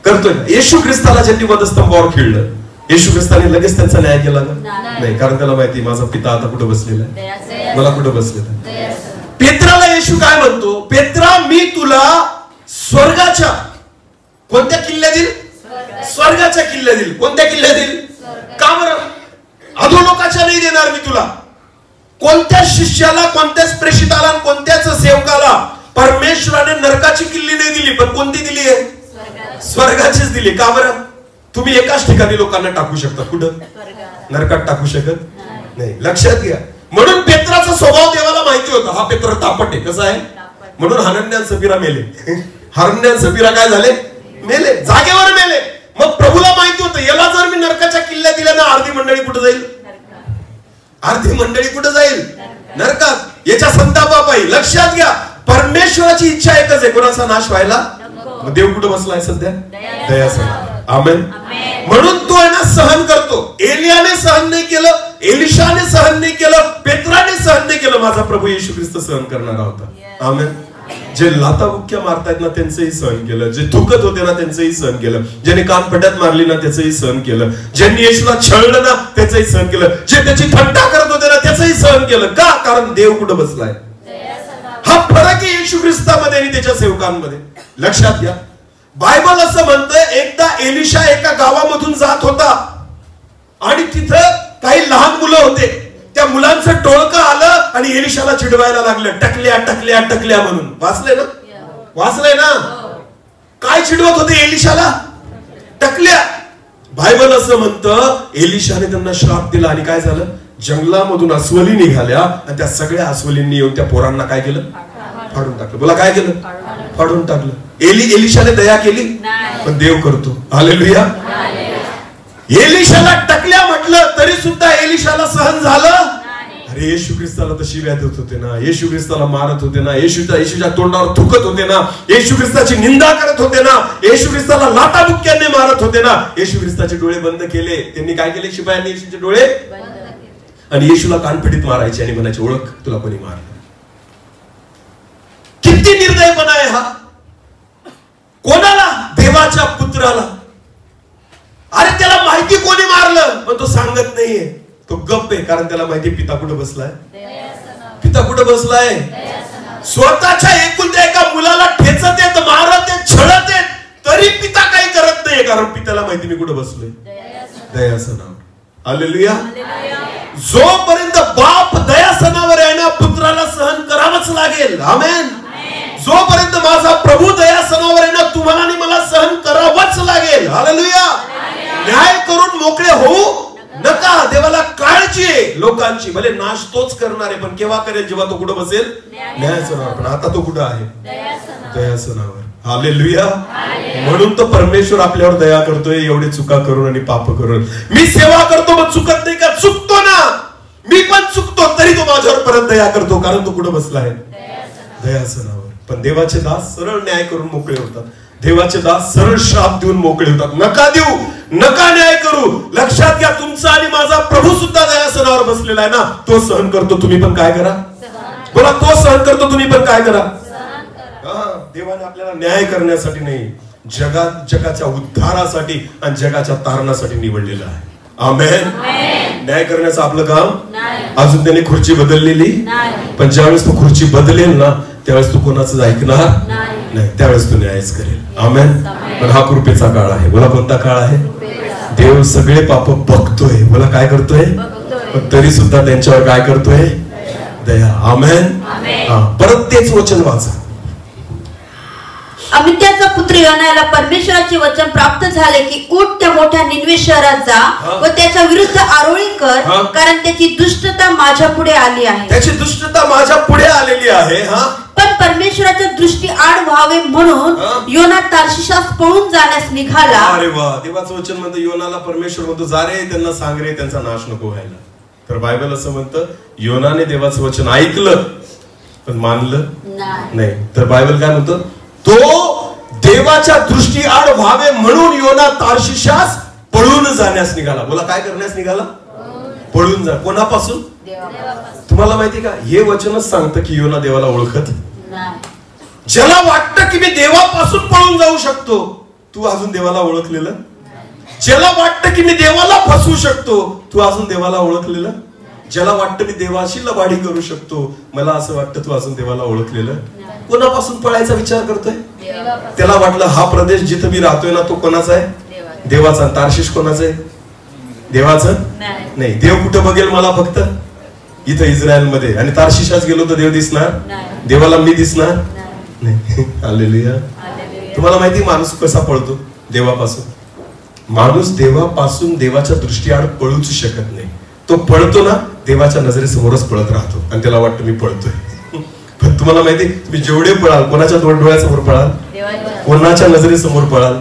करतोय का? येशू ख्रिस्ताला ज्यांनी वधस्तंभावर खिळलं, येशू ख्रिस्ताने लगेच त्यांचा न्याय केला का? नाही. कारण त्याला माहिती, माझा पिता आता कुठं बसलेला आहे? मला कुठं बसलेला आहे? पेत्राला येशू काय म्हणतो? पेत्रा, मी तुला स्वर्गाच्या कोणत्या किल्ल्या देईल? स्वर्गाच्या किल्ल्या देईल. कोणत्या किल्ल्या देईल? का बरं? अधोलोकाच्या नाही देणार मी तुला. कोणत्या शिष्याला, कोणत्याच प्रेषिताला, कोणत्याच सेवकाला परमेश्वराने नरकाची किल्ली नाही दिली, पण कोणती दिली आहे? स्वर्गाचीच दिली. का बरं? तुम्ही एकाच ठिकाणी लोकांना टाकू शकता, कुठं? नरकात टाकू शकत नाही. लक्षात घ्या. म्हणून पेत्राचा स्वभाव देवाला माहिती होता, हा पेत्र तापट आहे. कसा आहे? म्हणून हनन्या आणि सफीरा मेले. हनन्या आणि सफीरा काय झाले? मेले, जागेवर मेले. मग प्रभूला माहिती होतं, याला जर मी नरकाच्या किल्ल्या दिल्या ना, अर्धी मंडळी कुठे जाईल? अर्धी मंडळी कुठे जाईल? नरकात. याच्या संतापापाई. लक्षात घ्या, परमेश्वराची इच्छा एकच आहे, कोणाचा नाश व्हायला. मग देव कुठे बसलाय सध्या? दयासनावर. आमेन. म्हणून तो आहे ना सहन करतो. एलियाने सहन नाही केलं, एलिशाने सहन नाही केलं, पेत्राने सहन नाही केलं, माझा प्रभू येशू ख्रिस्त सहन करणारा होता. आमेन. जे लाताबुक्क्या मारतायत ना त्यांचंही सहन केलं, जे थुकत होते ना त्यांचंही सहन केलं, ज्याने कानफट्यात मारली ना त्याचंही सहन केलं, ज्यांनी येशूला छळलं ना त्याचंही सहन केलं, जे त्याची थट्टा करत होते ना त्याचंही सहन केलं. का? कारण देव कुठं बसलाय. हा फरक आहे येशू ख्रिस्तामध्ये आणि त्याच्या सेवकांमध्ये. लक्षात घ्या. बायबल असं म्हणतंय, एकदा एलिशा एका गावामधून जात होता आणि तिथं काही लहान मुलं होते. त्या मुलांचं टोळकं आलं आणि एलिशाला चिडवायला लागलं, टकल्या टकल्या टकल्या म्हणून. वाचलंय ना? वाचलंय ना? काय चिडवत होते एलिशाला? टकल्या. बायबल असं म्हणतं, एलिशाने त्यांना श्राप दिला आणि काय झालं? जंगलामधून अस्वली निघाल्या आणि त्या सगळ्या अस्वलींनी येऊन त्या पोरांना काय केलं? फाडून टाकलं. बोला काय केलं? फाडून टाकलं. एलिशाने दया केली, पण देव करतो. हालेलुया. एलिशाला टकल्या म्हटलं तरी सुद्धा एलिशाला सहन झालं. अरे येशू ख्रिस्ताला तर शिव्या देत होते ना, येशू ख्रिस्ताला मारत होते ना, येशूच्या तोंडावर थुकत होते ना, येशू ख्रिस्ताची निंदा करत होते ना, येशू ख्रिस्ताला लाटाबुक्क्यांनी मारत होते ना. येशू ख्रिस्ताचे डोळे बंद केले. त्यांनी काय केले? शिपायांनी येशूचे डोळे आणि येशूला कानफडीत मारायचे आणि म्हणायचे, ओळख तुला कोणी मारलं. किती निर्दयपणा आहे हा. कोणाला? देवाच्या पुत्राला. अरे त्याला माहिती कोणी मारलं, पण तो सांगत नाहीये. तो गप्प आहे, कारण त्याला माहिती पिता कुठे बसलाय. पिता कुठे बसलाय? स्वतःच्या एकुलत्या एका मुलाला ठेचत येत, मारत येत, छळत येत, तरी पिता काही करत नाही, कारण पित्याला माहिती मी कुठे बसलोय. दयासनावर. हालेलुया. जोपर्यंत बाप दयासनावर आहे ना, पुत्राला सहन करावंच लागेल. आमेन. जोपर्यंत माझा प्रभू दयासनावर आहे ना, तुम्हाला आणि मला सहन करावंच लागेल. हालेलुया. न्याय करून मोकळे होऊ नका. देवाला काळजी आहे लोकांची. भले नाश तोच करणार आहे, पण केव्हा करेल? जेव्हा तो कुठं बसेल? न्यायासनावर. पण आता तो कुठं आहे? दयासनावर. हालेलुया. म्हणून तो परमेश्वर आपल्यावर दया करतोय, एवढे चुका करून आणि पाप करून. मी सेवा करतो मग चुकत नाही का? चुकतो ना, मी पण चुकतो, तरी तो माझ्यावर परत दया करतो, कारण तो कुठं बसला आहे? दयासनावर. पण देवाचे दास सरळ न्याय करून मोकळे होतात. देवाचे दास सरळ श्राप देऊन मोकळे होतात. नका देऊ, नका न्याय करू. लक्षात घ्या, तुमचा आणि माझा प्रभू सुद्धा दयासनावर बसलेला आहे ना. तो सहन करतो, तुम्ही पण काय करा? बोला, तो सहन करतो, तुम्ही पण काय करा? देवाने आपल्याला न्याय करण्यासाठी नाही, जगाच्या उद्धारासाठी आणि जगाच्या तारणासाठी निवडलेलं आहे. आमेन. न्याय करण्याचं आपलं काम. अजून त्याने खुर्ची बदललेली, पण ज्यावेळेस तो खुर्ची बदलेल ना, त्यावेळेस तू कोणाचं ऐकणार नाही, त्यावेळेस तू न्यायच करेल. आमेन. पण हा कृपेचा काळ आहे. बोला, कोणता काळ आहे? देव सगळे पाप बघतोय. बोला, काय करतोय? पण तरी सुद्धा त्यांच्यावर काय करतोय? दया. आमेन. परत तेच वचन वाचा. अमित्याचा पुत्र योनाला परमेश्वराचे वचन प्राप्त झाले की उठ त्या मोठ्या निनवे शहरात जा व त्याच्या विरुद्ध आरोळी कर, कारण त्याची दुष्टता माझ्या पुढे आली आहे. त्याची दुष्टता माझ्या पुढे आलेली आहे. पण परमेश्वराच्या दृष्टी आड व्हावे म्हणून योना तार्शिशास पळून जाण्यास निघाला. अरे वा. देवाचं वचन म्हणतं, योनाला परमेश्वर म्हणतो, जा रे, त्यांना सांग रे, त्यांचा नाश नको व्हायला. तर बायबल असं म्हणतं, योनाने देवाचं वचन ऐकलं पण मानलं नाही. तर बायबल काय म्हणतं? तो देवाच्या दृष्टी आड व्हावे म्हणून योना तार्शिशास पळून जाण्यास निघाला. बोला, काय करण्यास निघाला? पळून जा. कोणापासून? तुम्हाला माहिती का, हे वचनच सांगतं की योना देवाला ओळखत नाही. ज्याला वाटतं की मी देवापासून पळून जाऊ शकतो, तू अजून देवाला ओळखलेलं? ज्याला वाटतं की मी देवाला फसवू शकतो, तू अजून देवाला ओळखलेलं? ज्याला वाटतं मी देवाशी लबाडी करू शकतो, मला असं वाटतं तू अजून देवाला ओळखलेलं? कोणापासून पळायचा विचार करतोय? त्याला वाटलं हा प्रदेश जिथं मी राहतोय ना, तो कोणाचा आहे? देवाचा. तार्शिश कोणाचा आहे? देवाचं नाही. देव कुठं बघेल मला? फक्त इथं इस्रायल मध्ये. आणि तार्शिशात गेलो तर देव दिसणार? देवाला मी दिसणार नाही. हालेलुया. तुम्हाला माहिती माणूस कसा पळतो देवापासून? माणूस देवापासून देवाच्या दृष्टीआड पळूच शकत नाही. तो पळतो ना, देवाच्या नजरेसमोरच पळत राहतो आणि त्याला वाटतं मी पळतोय. पण तुम्हाला माहिती, तुम्ही जेवढे पळाल, कोणाच्या डोळ्यासमोर पळाल, कोणाच्या नजरेसमोर पळाल,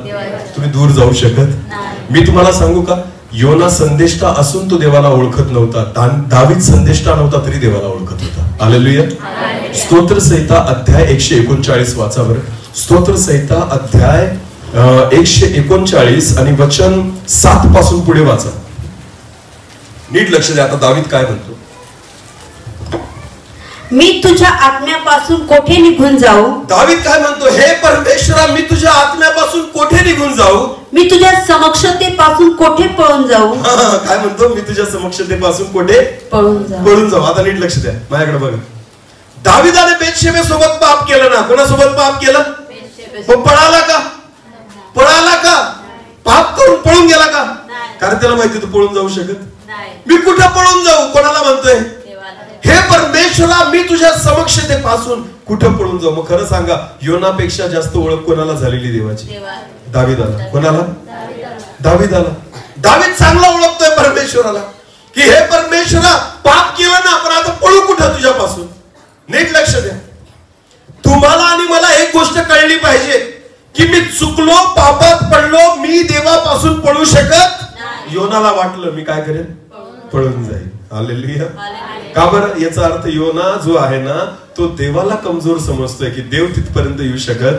तुम्ही दूर जाऊ शकत. मी तुम्हाला सांगू का, योना संदेष्टा असून तो देवाला ओळखत नव्हता. दावीद संदेष्टा नव्हता तरी देवाला ओळखत होता. हालेलुया. स्तोत्र संहिता अध्याय 139 वाचा बरं. स्तोत्र संहिता अध्याय 139 आणि वचन 7 पासून पुढे वाचा. नीट लक्ष द्या. आता दावीद काय म्हणतो, मी तुझ्या आत्म्यापासून कोठे निघून जाऊ. दावीद काय म्हणतो, हे परमेश्वरा, मी तुझ्या आत्म्यापासून कोठे निघून जाऊ. मी तुझ्या समक्षतेपासून कोठे पळून जाऊ. काय म्हणतो, मी तुझ्या समक्षतेपासून कोठे पळून जाऊ. आता नीट लक्ष द्या माझ्याकडे बघा. दावीदाने बेतशेबे सोबत पाप केलं ना. कोणासोबत पाप केलं? पळाला का? पळाला का? पाप करून पळून गेला का? कारण त्याला माहिती तू पळून जाऊ शकत. मी कुठं पळून जाऊ? कोणाला म्हणतोय, हे परमेश्वरा, मी तुझ्या समक्षतेपासून कुठं पळून जाऊ. मग खरं सांगा, योनापेक्षा जास्त ओळख कोणाला झालेली देवाची? दावीदाला. कोणाला? दावीदाला. दावीद चांगला ओळखतोय परमेश्वराला की हे परमेश्वरा, पाप केलं ना, पण आता पळू कुठं तुझ्यापासून. नीट लक्ष द्या. तुम्हाला आणि मला एक गोष्ट कळली पाहिजे की मी चुकलो, पापात पडलो, मी देवापासून पळू शकत. योनाला वाटलं मी काय करेन, पळून जाईल. हालेलुया. का बरं? याचा अर्थ योना जो आहे ना, तो देवाला कमजोर समजतोय की देव तिथपर्यंत येऊ शकत.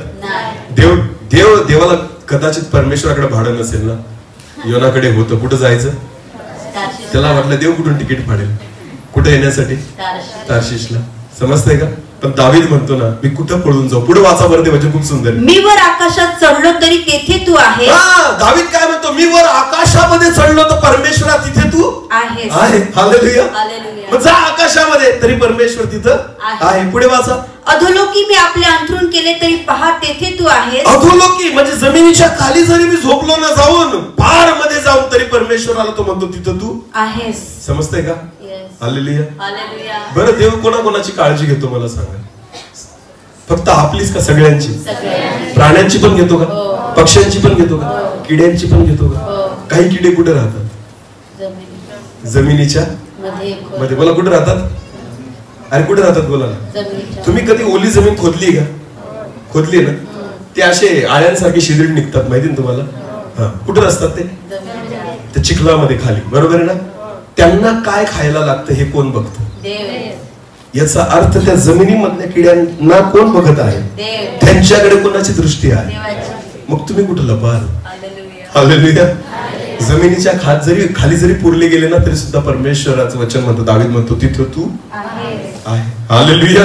देवाला कदाचित परमेश्वराकडे भाडं नसेल ना. योनाकडे होतं. कुठं जायचं? त्याला वाटलं देव कुठून तिकीट फाडेल, कुठे येण्यासाठी? तार्शिशला. समजतंय का? पण दावीद म्हणतो ना, मी कुठं पळून जाऊ. पुढे वाचा बरं, ते वचन खूप सुंदर. मी वर आकाशात चढलो तरी तेथे तू आहेस. दावीद काय म्हणतो, मी वर आकाशामध्ये चढलो तर परमेश्वरा तिथे तू आहेस. हालेलुया. मग जा आकाशामध्ये, तरी परमेश्वर तिथं आहे. पुढे वाचा. अधोलोकी मी आपले अंथरूण केले तरी पहा तेथे तू आहेस. अधोलोकी म्हणजे जमिनीच्या खाली जरी मी झोपलो ना, जाऊन पार मध्ये जाऊन, तरी परमेश्वराला तो म्हणतो तिथं तू आहेस. समजतंय का? हालेलुया. बरं, देव कोणाकोणाची काळजी घेतो मला सांगा? फक्त आपलीच का सगळ्यांची? प्राण्यांची पण घेतो का? पक्ष्यांची पण घेतो का? किड्यांची पण घेतो का? काही किडे कुठे राहतात? जमिनीच्या मध्ये. बोला, कुठे राहतात? अरे कुठे राहतात बोला ना. तुम्ही कधी ओली जमीन खोदली का? खोदली ना, ते असे आळ्यांसारखे शिदीड निघतात, माहिती ना तुम्हाला? कुठे असतात ते चिखलामध्ये खाली. बरोबर आहे ना? त्यांना काय खायला लागतं हे कोण बघतं? याचा अर्थ त्या जमिनीमधल्या किड्यांना कोण बघत आहे? त्यांच्याकडे कोणाची दृष्टी आहे? मग तुम्ही कुठं लपाल? हालेलुया. जमिनीच्या खाली जरी पुरले गेले ना, तरी सुद्धा परमेश्वराचं वचन म्हणतो, दावीद म्हणतो, तिथं तू आहे. हालेलुया.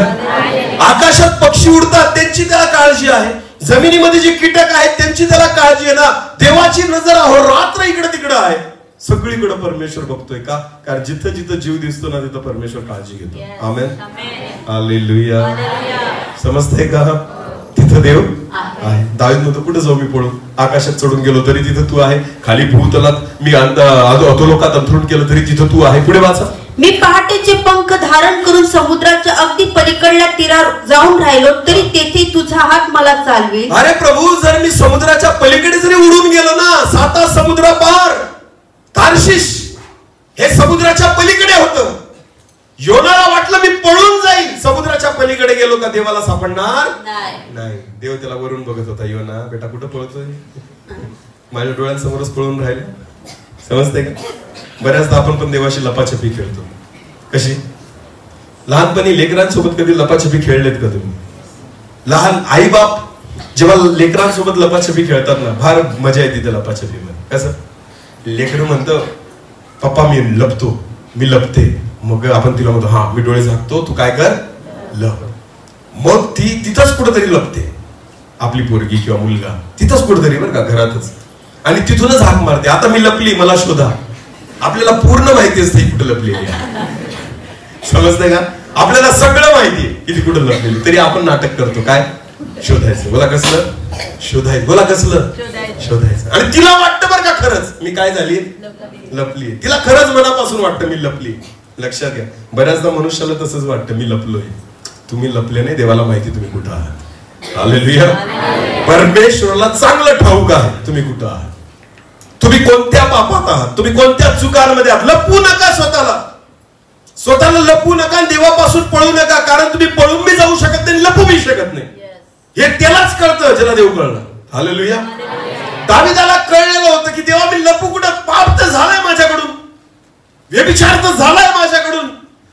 आकाशात पक्षी उडतात, त्यांची त्याला काळजी आहे. जमिनीमध्ये जे कीटक आहेत त्यांची त्याला काळजी आहे ना. देवाची नजर अहोरात्र इकडे तिकडे आहे. सगळीकडे परमेश्वर बघतोय का? कारण जिथं जिथं जीव दिसतो ना, तिथं परमेश्वर काळजी घेतो. आमेन. हालेलुया. समजतंय का? तिथं देव आहे. दावीद म्हणतो, कुठे जाऊ मी पळून? आकाशात चढून गेलो तरी तिथं तू आहे. खाली भूतलात मी अधोलोकात अंथरूण केलं तरी तिथं तू आहे. पुढे वाचा. मी पहाटेचे पंख धारण करून समुद्राच्या अगदी पलीकडल्या तीरावर जाऊन राहिलो तरी तेथे तुझा हात मला चालवेल. अरे प्रभू, जर मी समुद्राच्या पलीकडे जरी उडून गेलो ना, 7 समुद्र पार, तार्शिश हे समुद्राच्या पलीकडे होतं. योनाला वाटलं मी पळून जाईल. समुद्राच्या पलीकडे गेलो का देवाला सापडणार नाही. देव त्याला वरून बघत होता, योना बेटा कुठं पळतोय? माझ्या डोळ्यांसमोरच पळून राहिले. समजते का? बऱ्याचदा आपण पण देवाशी लपाछपी खेळतो. कशी? लहानपणी लेकरांसोबत कधी लपाछपी खेळलेत का तुम्ही? लहान आई बाप जेव्हा लेकरांसोबत लपाछपी खेळतात ना, फार मजा येते त्या लपाछपीमध्ये. कसं? लेकरं म्हणतं, पप्पा मी लपतो, मी लपते. मग आपण तिला म्हणतो, हा मी डोळे झाकतो, तू काय कर, लप. मग ती तिथंच कुठेतरी लपते. आपली पोरगी किंवा मुलगा तिथंच कुठेतरी, बरं का, घरातच. आणि तिथूनच हाक मारते, आता मी लपली, मला शोधा. आपल्याला पूर्ण माहिती असते कुठे लपलेली आहे. समजतंय का? आपल्याला सगळं माहितीये की ती कुठे लपलेली, तरी आपण नाटक करतो. काय? शोधायचं. बोला कसलं? शोधायचं. बोला कसलं? शोधायचं. आणि तिला वाटतं बरं का, खरंच मी काय झाली, लपली. तिला खरंच मनापासून वाटतं मी लपली. लक्षात घ्या, बऱ्याचदा मनुष्याला तसंच वाटतं मी लपलोय. तुम्ही लपले नाही, देवाला माहिती तुम्ही कुठं आहात. हालेलुया. परमेश्वराला चांगलं ठाऊक आहे तुम्ही कुठं आहात. तुम्ही कोणत्या पापात आहात, तुम्ही कोणत्या चुकांमध्ये आहात. लपवू नका स्वतःला लपवू नका, देवापासून पळू नका. कारण तुम्ही पळून बी जाऊ शकत नाही, लपू बी शकत नाही. हे त्यालाच कळतं ज्याला देव कळलं. हालेलुया. दाविदाला कळलेलं होतं की देवा मी लपू कुठं, पाप तर झालाय माझ्याकडून, व्यभिचार तर झालाय माझ्याकडून,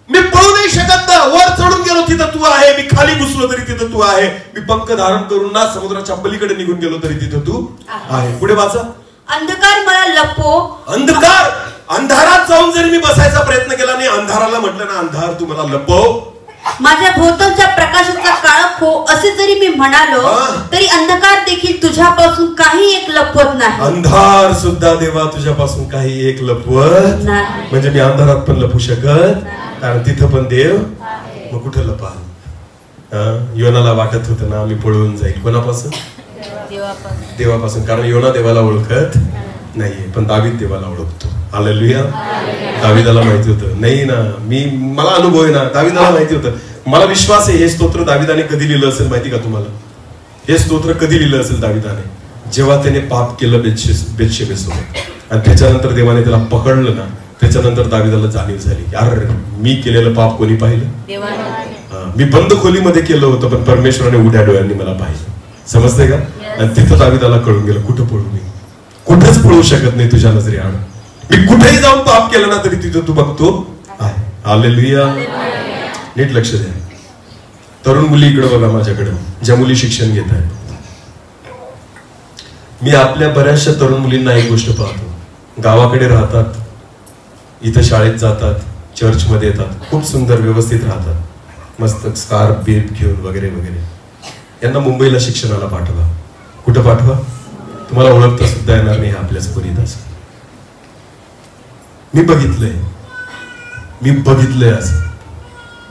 मी पळू नाही शकत ना. वर चढून गेलो तिथं तू आहे, मी खाली घुसलो तरी तिथं तू आहे, मी पंख धारण करून ना समुद्राच्या पलीकडे निघून गेलो तरी तिथं तू आहे. पुढे वाचा. अंधकार मला लपो. अंधकार, अंधारात जाऊन जरी मी बसायचा प्रयत्न केला नाही, अंधाराला म्हटलं ना अंधार तू मला लपव. माझ्या भोवतालच्या प्रकाशाचा काळोख हो असे जरी मी म्हणालो तरी अंधकार देखील तुझ्यापासून काही एक लपवत नाही. अंधार सुद्धा देवा तुझ्यापासून काही एक लपवत नाही. म्हणजे मी अंधारात पण लपू शकत, कारण तिथं पण देव. मग कुठं लपाल? योनाला वाटत होतं ना मी पळून जाईल. कोणापासून? देवापासून. कारण योना देवाला ओळखत नाहीये, पण दावीद देवाला ओळखतो. हालेलुया. दाविदाला माहिती होतं नाही ना, मला अनुभव आहे ना. दाविदाला माहिती होतं, मला विश्वास आहे हे स्तोत्र दाविदाने कधी लिहिलं असेल माहिती का तुम्हाला? हे स्तोत्र कधी लिहिलं असेल दाविदाने? जेव्हा त्याने पाप केलं बेतशेबेसोबत, आणि त्याच्यानंतर देवाने त्याला पकडलं ना, त्याच्यानंतर दाविदाला जाणीव झाली, यार मी केलेलं पाप कोणी पाहिलं? मी बंद खोलीमध्ये केलं होतं, पण परमेश्वराने उघड्या डोळ्यांनी मला पाहिलं. समजते का? आणि तिथं दाविदाला कळून गेलं कुठं पळू मी, कुठंच पळू शकत नाही तुझ्या नजरे आड. मी कुठेही जाऊन पाप केलं ना तरी तिथं तू बघतो आहे. हालेलुया. नीट लक्ष द्या. तरुण मुली इकडे बघा माझ्याकडे, ज्या मुली शिक्षण घेत आहेत. मी आपल्या बऱ्याचशा तरुण मुलींना एक गोष्ट पाहतो, गावाकडे राहतात, इथं शाळेत जातात, चर्च मध्ये येतात, खूप सुंदर व्यवस्थित राहतात, मस्त स्कार्फ बीप घेऊन वगैरे वगैरे. यांना मुंबईला शिक्षणाला पाठवा. कुठं पाठवा? तुम्हाला ओळखता सुद्धा येणार नाही आपल्याच पुरीत. असं मी बघितलंय असं.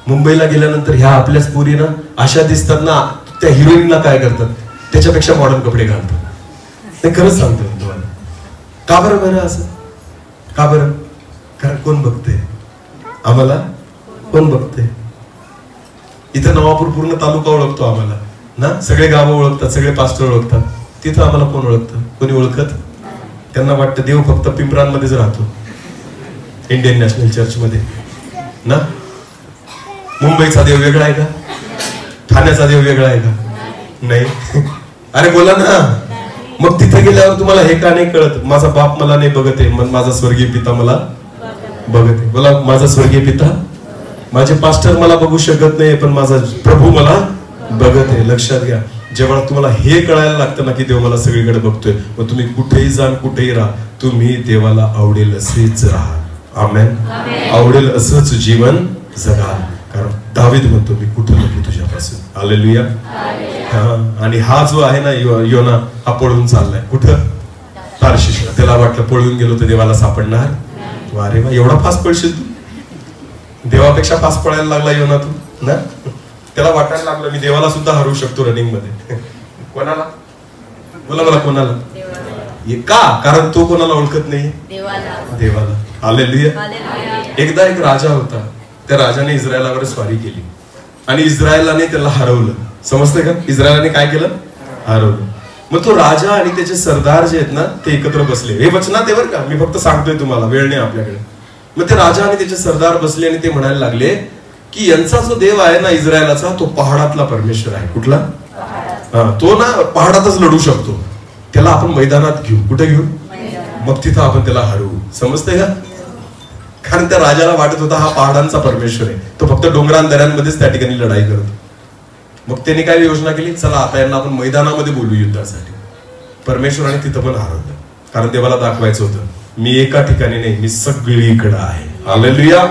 मुंबईला गेल्यानंतर ह्या आपल्याच पोरी ना अशा दिसतात ना, त्या हिरोईनला काय करतात त्याच्यापेक्षा मॉडर्न कपडे घालतात. ते खरंच सांगतो तुम्हाला. का बरं असं? का बरं? कारण कोण बघते आम्हाला? कोण बघते? इथं नवापूर पूर्ण तालुका ओळखतो आम्हाला ना, सगळे गावं ओळखतात, सगळे पास्टर ओळखतात. तिथं आम्हाला कोण ओळखतं? कोणी ओळखत? त्यांना वाटतं देव फक्त पिंपरांमध्येच राहतो, इंडियन नॅशनल चर्च मध्ये ना. मुंबईचा देव वेगळा आहे का? ठाण्याचा देव वेगळा आहे का? नाही. अरे बोला ना. मग तिथे गेल्यावर तुम्हाला हे का नाही कळत? माझा बाप मला नाही बघत आहे, मग माझा स्वर्गीय पिता मला बघत आहे. बोला, माझा स्वर्गीय पिता, माझे पास्टर मला बघू शकत नाही, पण माझा प्रभू मला बघत आहे. लक्षात घ्या. जेव्हा तुम्हाला हे कळायला लागतं ना की देव मला सगळीकडे बघतोय, मग तुम्ही कुठेही जा, कुठेही राहा, तुम्ही देवाला आवडेल असेच राहा. आमेन. आवडेल असंच जीवन जगा. कारण दावीद म्हणतो मी कुठं लपू तुझ्यापासून. हालेलुया. आणि हा जो आहे ना योना, हा पळून चाललाय कुठं? तार्शिशला. त्याला वाटलं पळून गेलो तर देवाला सापडणार. वारे वा, एवढा फास्ट पळशील तू? देवापेक्षा फास्ट पळायला लागला योना तू ना. त्याला वाटायला लागलं मी देवाला सुद्धा हरवू शकतो रनिंग मध्ये. कोणाला? बोला मला, कोणाला? का? कारण तो कोणाला ओळखत नाही? देवाला. हालेलुया. एकदा एक राजा होता, त्या राजाने इस्रायलावर स्वारी केली आणि इस्रायलाने त्याला हरवलं. समजतंय का? इस्रायलाने काय केलं? हरवलं. मग तो राजा आणि त्याचे सरदार जे आहेत ना ते एकत्र बसले. हे वचनात आहे बरं का, मी फक्त सांगतोय तुम्हाला, वेळ नाही आपल्याकडे. मग ते राजा आणि त्याचे सरदार बसले आणि ते म्हणायला लागले की यांचा जो देव आहे ना इस्रायलाचा, तो पहाडातला परमेश्वर आहे. कुठला? तो ना पहाडातच लढू शकतो, त्याला आपण मैदानात घेऊ. कुठे घेऊ? मग तिथं आपण त्याला हरवू. समजतंय का? कारण त्या राजाला वाटत होता हा पहाडांचा परमेश्वर आहे, तो फक्त डोंगरान दऱ्यांमध्येच त्या ठिकाणी लढाई करतो. मग त्यांनी काय योजना केली, चला आता यांना आपण मैदानामध्ये बोलू युद्धासाठी. परमेश्वराने तिथं पण हरवलं, कारण देवाला दाखवायचं होतं मी एका ठिकाणी नाही, मी सगळीकडे आहे. हालेलुया.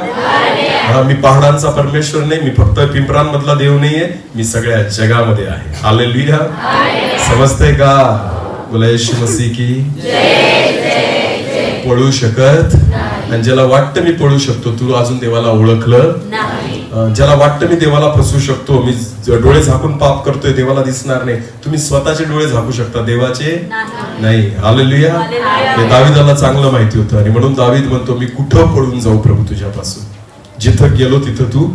मी पहाडांचा परमेश्वर नाही, मी फक्त पिंपरांमधला देव नाहीये, मी सगळ्या जगामध्ये आहे. हालेलुया. समजतंय का? बोला येशू मसीह की. पळू शकत, आणि ज्याला वाटतं मी पळू शकतो, तू अजून देवाला ओळखलं नाही. ज्याला वाटतं मी देवाला फसवू शकतो, मी डोळे झाकून पाप करतोय, देवाला दिसणार नाही, तुम्ही स्वतःचे डोळे झाकू शकता, देवाचे नाही. हालेलुया. हे दावीदाला चांगलं माहिती होतं, आणि म्हणून दावीद म्हणतो मी कुठं पळून जाऊ प्रभू तुझ्यापासून? जिथं गेलो तिथं तू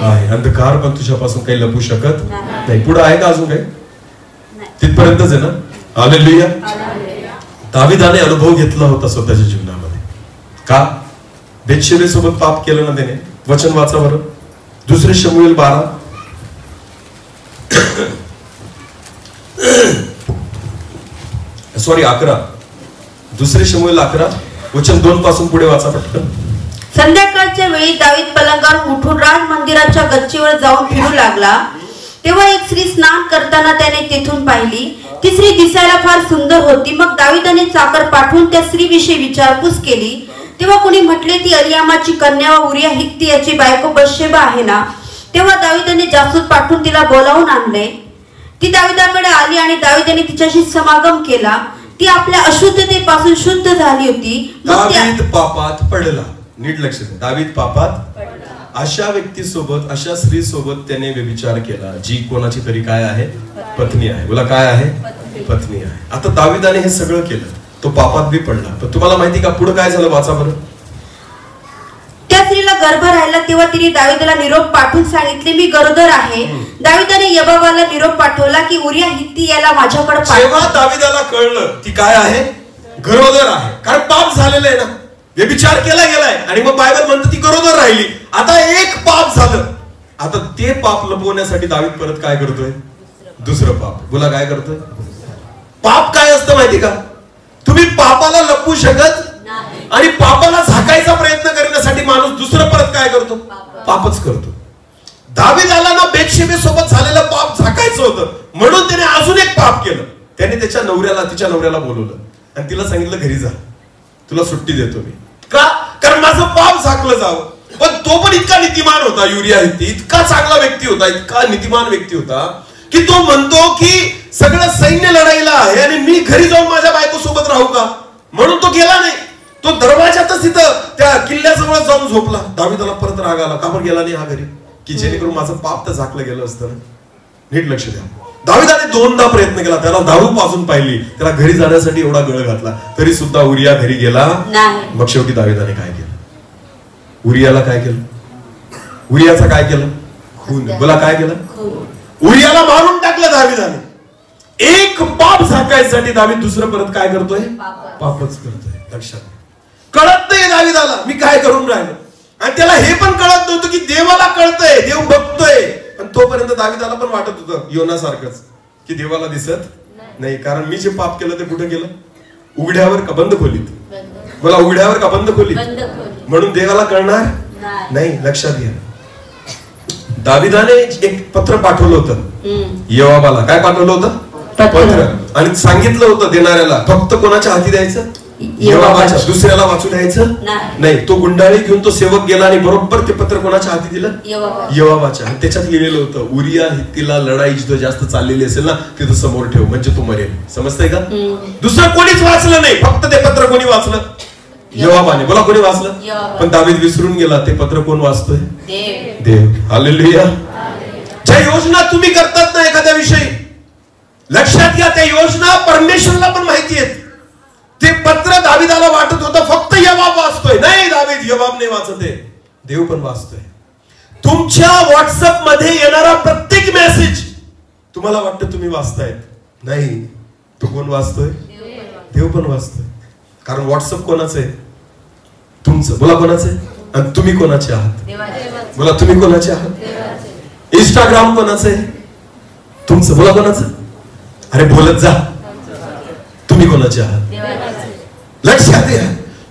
आहे. अंधकार पण तुझ्यापासून काही लपू शकत नाही. पुढे आहे का अजून काही? तिथपर्यंतच आहे ना. हालेलुया. दाविदाने अनुभव घेतला होता स्वतःच्या जीवनामध्ये. का? बेतशेबे सोबत पाप केलं ना त्याने. वचन वाचा बरं, 2 शमूएल 12 सॉरी 11, 2 शमूएल 11 वचन 2 पासून पुढे वाचा पटकन. संध्याकाळच्या वेळी दावीद पलंगावर उठून राज मंदिराच्या गच्चीवर जाऊन फिरू लागला. तेव्हा एक स्त्री स्नान करताना त्याने तेथून पाहिली. ती स्त्री दिसायला फार सुंदर होती. मग दावीदाने चाकर पाठवून त्या स्त्रीविषयी विचारपूस केली. तेव्हा कोणी म्हटले, ती अलियामाची कन्या व उरिया हित्ती याची बायको बथशेबा आहे ना. तेव्हा दावीदाने जासूस पाठवून तिला बोलावून आणले. ती दावीदाकडे आली आणि दावीदाने तिच्याशी समागम केला. ती आपल्या अशुद्धतेपासून शुद्ध झाली होती. दावीद पापात पडला. नीट लक्ष द्या, दावीद पापात अशा व्यक्तीसोबत, अशा स्त्री सोबत त्याने व्यभिचार केला जी कोणाची तरी काय आहे, पत्नी आहे. बोला काय आहे, पत्नी आहे. आता दावीदाने हे सगळं केलं, तो पापात बी पडला. पण तुम्हाला माहिती का पुढे काय झालं? वाचा बरं. त्या स्त्रीला गर्भ राहिला. तेव्हा तिने दावीदाला निरोप पाठवून सांगितले, मी गरोदर आहे. दावीदाने यबाबाला निरोप पाठवला की उरिया हित्ती याला माझ्याकडे पाठव. जेव्हा दावीदाला कळलं ती काय आहे, गरोदर आहे, कारण पाप झालेलं आहे ना, व्यभिचार केला गेलाय. आणि मग बायबल म्हणतं ती गरोदर राहिली. आता एक पाप झालं. आता ते पाप लपवण्यासाठी दावीद परत काय करतोय? दुसरं पाप. बोला काय करतोय? पाप काय असतं माहिती का? तुम्ही पापाला लपवू शकत आणि पापाला झाकायचा प्रयत्न करण्यासाठी माणूस दुसरं परत काय करतो? पापच करतो. दावीदाला ना बेतशेबे सोबत झालेलं पाप झाकायचं होतं, म्हणून त्याने अजून एक पाप केलं. त्याने तिच्या नवऱ्याला बोलवलं आणि तिला सांगितलं घरी जा, तुला सुट्टी देतो मी. का? कारण माझं पाप झाकलं जावं. पण तो पण इतका नीतिमान होता, उरिया हित्ती इतका चांगला व्यक्ती होता, इतका नीतिमान व्यक्ती होता की तो म्हणतो की सगळं सैन्य लढाईला आहे आणि मी घरी जाऊन माझ्या बायको सोबत राहू का? म्हणून तो गेला नाही. तो दरवाजातच तिथं त्या किल्ल्याजवळ जाऊन झोपला. दावीदाला परत राग आला, का बरं गेला नाही हा घरी, की जेणेकरून माझं पाप तर झाकलं गेलं असतं ना. नीट लक्ष द्या. दावीदाने 2दा प्रयत्न केला, त्याला दारू पाजून पाहिली, त्याला घरी जाण्यासाठी एवढा गळ घातला, तरी सुद्धा उरिया घरी गेला नाही. मग शेवटी दावीदाने काय केलं? उरियाला काय केलं? उरियाचा काय केलं? खून. बोला काय केलं? उरियाला मारून टाकलं दावीदाने. एक पाप झाकायसाठी दावीद दुसरं परत काय करतोय? पापच करतोय. लक्षात कळत नाही दावीदाला मी काय करून राहिलो. आणि त्याला हे पण कळत नव्हतं की देवाला कळतंय, देव बघतोय. पण तोपर्यंत दावीदाला पण वाटत होतं योनासारखंच की देवाला दिसत नाही. कारण मी जे पाप केलं ते कुठे केलं? उघड्यावर का बंद खोलीत? बोला उघड्यावर का बंद खोलीत? म्हणून देवाला कळणार नाही. लक्षात घ्या. दावीदाने एक पत्र पाठवलं होतं योआबाला. काय पाठवलं होतं? पत्र. आणि सांगितलं होतं देणाऱ्याला फक्त कोणाच्या हाती द्यायचं? योआबाच्या. दुसऱ्याला वाचू द्यायचं नाही. तो गुंडाळी घेऊन तो सेवक गेला आणि बरोबर ते पत्र कोणाच्या हाती दिलं? योआबाच्या. आणि त्याच्यात लिहिलेलं होतं उरिया हित्तीला लढाई जिथं जास्त चाललेली असेल ना तिथं समोर ठेव, म्हणजे तो मरेल. समजतंय का? दुसरं कोणीच वाचलं नाही, फक्त ते पत्र कोणी वाचलं? योआबाने. बोला कोणी वाचलं? पण दावीद विसरून गेला ते पत्र कोण वाचतोय? देव. हालेलुया. ज्या योजना तुम्ही करतात ना एखाद्या विषयी, लक्षात घ्या त्या योजना परमेश्वराला पण माहिती आहेत. ते पत्र दावीदाला वाटत होतं फक्त योआब वाचतोय. नाही, दावीद योआब नाही वाचत आहे, देव पण वाचतोय. तुमच्या व्हॉट्सअप मध्ये येणारा प्रत्येक मेसेज तुम्हाला वाटतं तुम्ही वाचतायत, नाही, तो कोण वाचतोय? देव पण वाचतोय. कारण व्हॉट्सअप कोणाचं आहे? तुमचं. बोला कोणाचं आहे? आणि तुम्ही कोणाचे आहात? बोला तुम्ही कोणाचे आहात? इंस्टाग्राम कोणाचं आहे? तुमचं. बोला कोणाचं? अरे बोलत जा, तुम्ही कोणाचे आहात? लक्षात घ्या.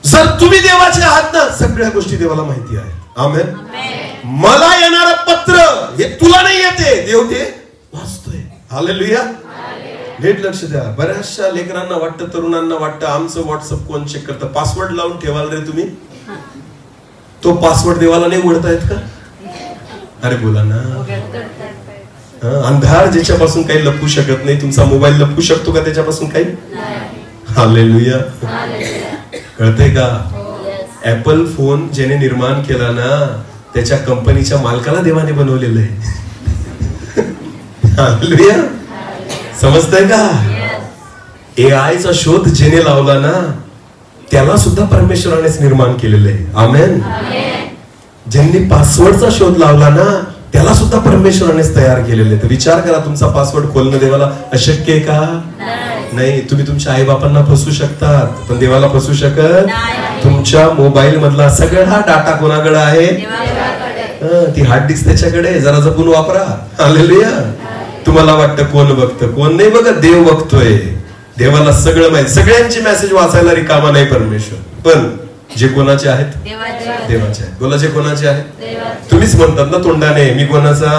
जर तुम्ही देवाचे आहात ना सगळ्या गोष्टी देवाला माहिती आहेत. आमेन. मला येणारं पत्र हे तुला नाही येते, देव ते वाचतोय. हालेलुया. नीट लक्ष द्या. बऱ्याचशा लेकरांना वाटतं, तरुणांना वाटतं आमचं व्हॉट्सअप कोण चेक करतं? पासवर्ड लावून ठेवाल रे तुम्ही. तो पासवर्ड देवाला नाही उघडता येत का? अरे बोला ना. अंधार ज्याच्यापासून काही लपू शकत नाही, तुमचा मोबाईल लपू शकतो का त्याच्यापासून काही? हालेलुया. कळतंय का? ऍपल फोन ज्याने निर्माण केला ना त्याच्या कंपनीच्या मालकाला देवाने बनवलेलं आहे. हालेलुया. समजतंय का? AI चा शोध जेने लावला ना त्याला सुद्धा परमेश्वरानेच निर्माण केलेलं आहे. आमेन. ज्यांनी पासवर्डचा शोध लावला ना त्याला सुद्धा परमेश्वरानेच तयार केलेलं आहे. तर विचार करा, तुमचा पासवर्ड खोलणं देवाला अशक्य आहे का? नाही, तुम्ही तुमच्या आई बापांना फसवू शकतात पण देवाला फसवू शकत. तुमच्या मोबाईल मधला सगळा डाटा कोणाकडे आहे? ती हार्ड डिस्क त्याच्याकडे. जरा जपून वापरा. हालेलुया. तुम्हाला वाटतं कोण बघतं, कोण नाही बघत, देव बघतोय. देवाला सगळं माहिती. सगळ्यांची मेसेज वाचायला रिकामा नाही परमेश्वर, पण जे कोणाचे आहेत? देवाचे आहेत. बोला, जे कोणाचे आहेत? तुम्हीच म्हणतात ना तोंडाने, मी कोणाचा?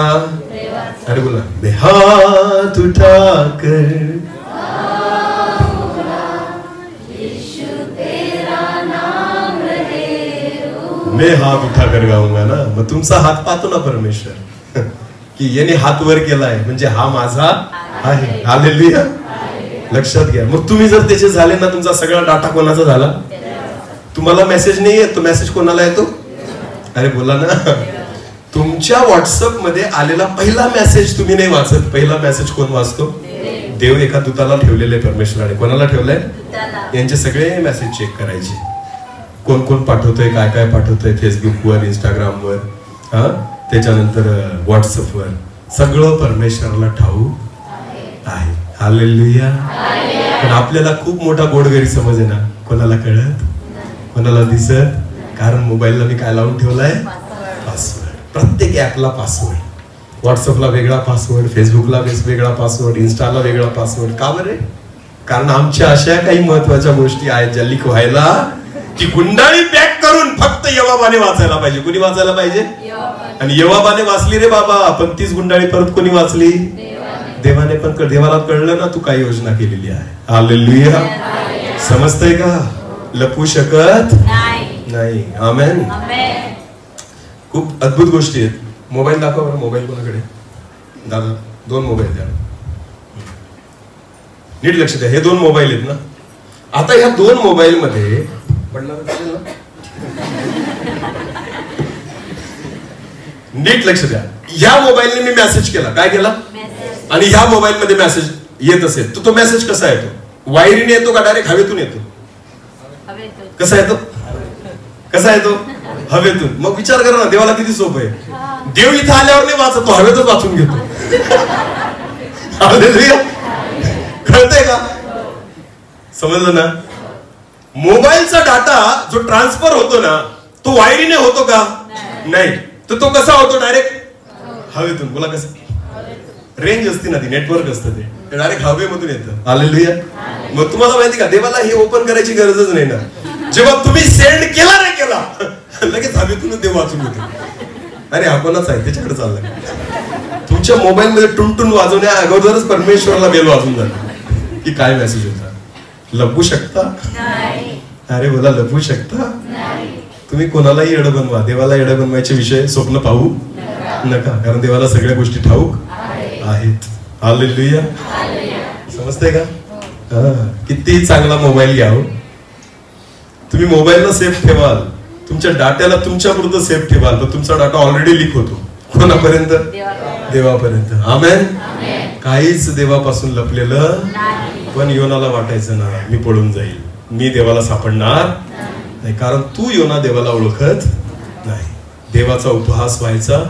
अरे बोला, मैं हात उठाकर मैं हात उठाकर गाऊंगा ना. मग तुमचा हात पाहतो ना परमेश्वर की याने हात वर केलाय म्हणजे हा माझा आहे. हालेलुया. लक्षात घ्या. मग तुम्ही जर त्याचे झाले ना, तुमचा सगळा डाटा कोणाचा झाला? तुम्हाला मेसेज नाही येत, तो मेसेज कोणाला येतो? अरे बोला ना. तुमच्या व्हॉट्सअप मध्ये आलेला पहिला मेसेज तुम्ही नाही वाचत. पहिला मेसेज कोण वाचतो? देव एका दूताला ठेवलेले परमेश्वराने. कोणाला ठेवलंय? यांचे सगळे मेसेज चेक करायचे. कोण कोण पाठवतोय, काय काय पाठवतोय, फेसबुकवर, इंस्टाग्रामवर, त्याच्यानंतर व्हॉट्सअपवर, सगळं परमेश्वराला ठाऊक आहे. हालेलुया. पण आपल्याला खूप मोठा गोड गैरसमज आहे ना, कोणाला कळत, कोणाला दिसत. कारण मोबाईलला मी काय लावून ठेवलाय? पासवर्ड. प्रत्येक ऍपला पासवर्ड. व्हॉट्सअपला वेगळा पासवर्ड, फेसबुकला वेगळा पासवर्ड, इन्स्टाला वेगळा पासवर्ड. का बरे? कारण आमच्या अशा काही महत्वाच्या गोष्टी आहेत ज्या लीक व्हायला, ती गुंडाळी पॅक करून फक्त यवाबाने वाचायला पाहिजे. कोणी वाचायला पाहिजे? आणि यवाबाने वाचली रे बाबा, पण तीच गुंडाळी परत कोणी वाचली? देवाने. पण देवाला कळलं ना तू काय योजना केलेली आहे. हालेलुया. समजतंय का? लपू शकत नाही. आमेन. खूप अद्भुत गोष्टी आहेत. मोबाईल दाखवा बरं. मोबाईल कोणाकडे? दादा, 2 मोबाईल द्या. नीट लक्ष द्या. हे 2 मोबाईल आहेत ना. आता ह्या 2 मोबाईल मध्ये नीट लक्ष द्या. ह्या मोबाईलने मी मेसेज केला. काय केला? आणि ह्या मोबाईल मध्ये मेसेज येत असेल तर तो मेसेज कसा येतो? वायरीने येतो का डायरेक्ट हवेतून येतो? कसा येतो? कसा येतो? हवेतून. मग विचार करा ना, देवाला किती सोपं आहे. देव इथं आल्यावर नाही वाचत, तो हवेतच वाचून घेतो. कळतंय का? समजलं ना? मोबाईलचा डाटा जो ट्रान्सफर होतो ना, तो वायरीने होतो का? नाही. तर तो कसा होतो? डायरेक्ट हवेतून. बोला कसं? रेंज असते ना, ती नेटवर्क असतं, ते डायरेक्ट हवेमधून येतं. हालेलुया. मग तुम्हाला माहिती का, देवाला हे ओपन करायची गरजच नाही ना. जेव्हा तुम्ही सेंड केला नाही केला, लगेच हवेतून देव वाचून घेतो. अरे आपणच आहे, त्याच्याकडे चाललाय. तुमच्या मोबाईल मध्ये टुनटुन वाजवण्या अगोदरच परमेश्वराला बेल वाजून जात की काय मेसेज होता. लपू शकता? अरे बोला, लपू शकता? तुम्ही कोणालाही येडं बनवा, देवाला येडं बनवायचे विषय स्वप्न पाहू नका. कारण देवाला सगळ्या गोष्टी ठाऊक आहेत. हालेलुया. समजतंय का? किती चांगला मोबाईल घ्या हो. तुम्ही मोबाईलला सेफ ठेवाल, तुमच्या डाट्याला तुमच्या पुरतं सेफ ठेवाल, तर तुमचा डाटा ऑलरेडी लीक होतो. कोणापर्यंत? देवापर्यंत. आमेन. काहीच देवापासून लपलेलं. पण योनाला वाटायचं ना, मी पळून जाईल, मी देवाला सापडणार नाही. कारण तू योना देवाला ओळखत नाही. देवाचा उपहास व्हायचा.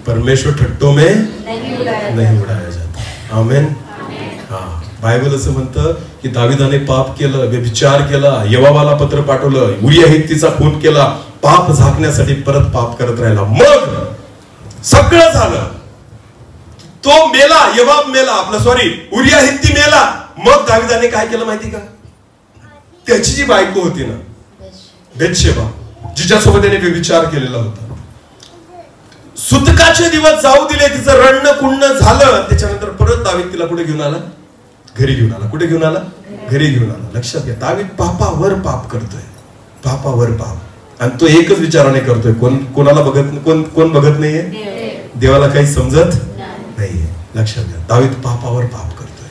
परमेश्वर ठट्टो में नहीं उडाया जाता. आमेन. बायबल असं म्हणतं की दाविदाने पाप केलं, व्यभिचार केला, यवाबाला पत्र पाठवलं, उरिया हित्तीचा खून केला, पाप झाकण्यासाठी परत पाप करत राहिला. मग सगळं झालं, तो मेला, यवाब मेला, आपला सॉरी उरिया हित्ती मेला. मग दाविदाने काय केलं माहिती का? त्याची जी बायको होती ना, बेतशेबा, जिच्यासोबत त्याने व्यभिचार केलेला होता, सुतकाचे दिवस जाऊ दिले, तिचं रडणं कुंडणं झालं. त्याच्यानंतर परत दावीद तिला कुठे घेऊन आला? घरी घेऊन आला. कुठे घेऊन आला? घरी घेऊन आला. लक्षात घ्या, दावीद पापावर पाप करतोय, पापावर पाप. आणि तो एकच विचाराने करतोय, कोणाला बघत, कोण बघत नाहीये? देवाला काही समजत नाहीये. लक्षात घ्या, दावीद पापावर पाप करतोय.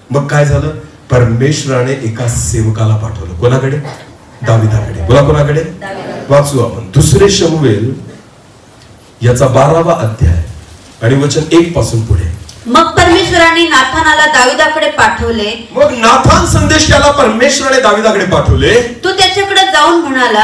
मग काय झालं? परमेश्वराने एका सेवकाला पाठवलं. कोणाकडे? दाविदाकडे. बोला, कोणाकडे? वाचू आपण 2 शमूएल याचा 12वा अध्याय आणि वचन 1 पासून पुढे. मग परमेश्वराने नाथानाला दाविदाकडे पाठवले. मग नाथान संदेश त्याला परमेश्वराने दाविदाकडे पाठवले. तो त्याच्याकडे जाऊन म्हणाला,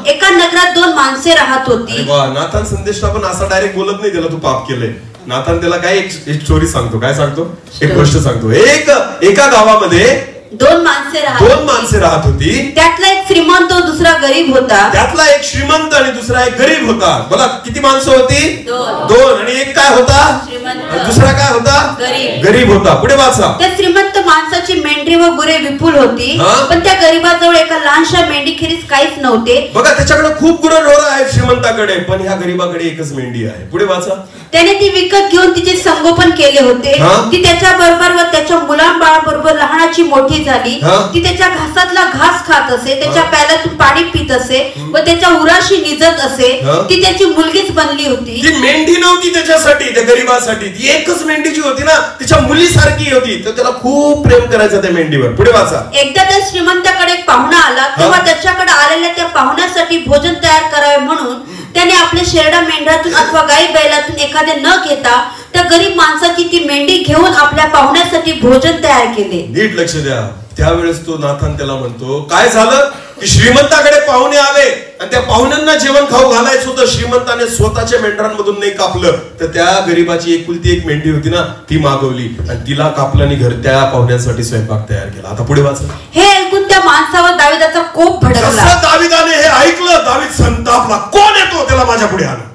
एका नगरात 2 माणसे राहत होती. नाथान संदेशला पण असा डायरेक्ट बोलत नाही त्याला तू पाप केलंय. नाथान त्याला काय एक स्टोरी सांगतो. काय सांगतो? एक गोष्ट सांगतो. एका गावामध्ये दोन माणसे राहत होती. त्यातला एक श्रीमंत व दुसरा गरीब होता. त्यातला एक श्रीमंत आणि दुसरा एक गरीब होता. बोला किती माणसं होती? दोन. आणि एक काय होता? श्रीमंत. दुसरा काय होता? गरीब होता. पुढे वाचा. त्या श्रीमंत माणसाची मेंढरी व गुरे विपुल होती, पण त्या गरीबाजवळ एका लहानशा मेंढीखेरीज काहीच नव्हते. बघा त्याच्याकडे खूप गुरंढोरं आहेत श्रीमंताकडे, पण ह्या गरीबाकडे एकच मेंढी आहे. पुढे वाचा. त्याने ती विकत घेऊन तिचे संगोपन केले होते. ती त्याच्या बरोबर व त्याच्या मुलांबाळाबरोबर लहानाची मोठी झाली. ती त्याच्या घासातला घास खात असे, त्याच्या प्याल्यातून पाणी पित असे व त्याच्या उराशी निजत असे. ती त्याची मुलगीच बनली होती. ती मेंढी नव्हती त्याच्यासाठी, त्या गरीबासाठी. ती एकच मेंढी जी होती ना, तिच्या मुलीसारखी होती. तर त्याला खूप प्रेम करायचं त्या मेंढीवर. पुढे वाचा. एकदा त्या श्रीमंताकडे एक पाहुणा आला, तेव्हा त्याच्याकडे आलेल्या त्या पाहुण्यासाठी भोजन तयार करावे म्हणून त्याने आपल्या शेरडा मेंढ्यातून अथवा गाई बैलातून एखादे न घेता त्या गरीब माणसाची ती मेंढी घेऊन आपल्या पाहुण्यासाठी भोजन तयार केले. नीट लक्ष द्या. त्यावेळेस तो नाथान त्याला म्हणतो, काय झालं की श्रीमंताकडे पाहुणे आले आणि त्या पाहुण्यांना जेवण खाऊ घालायचं होतं. श्रीमंताने स्वतःच्या मेंढरांमधून नाही कापलं, तर त्या गरीबाची एकुलती एक मेंढी होती ना, ती मागवली आणि तिला कापलं आणि घर त्या पाहुण्यांसाठी स्वयंपाक तयार केला. आता पुढे वाचा. हे ऐकून त्या माणसावर दाविदाचा कोप भडकला. दाविदाने हे ऐकलं, दावीद संतापला. कोण येतो त्याला माझ्या पुढे आणा?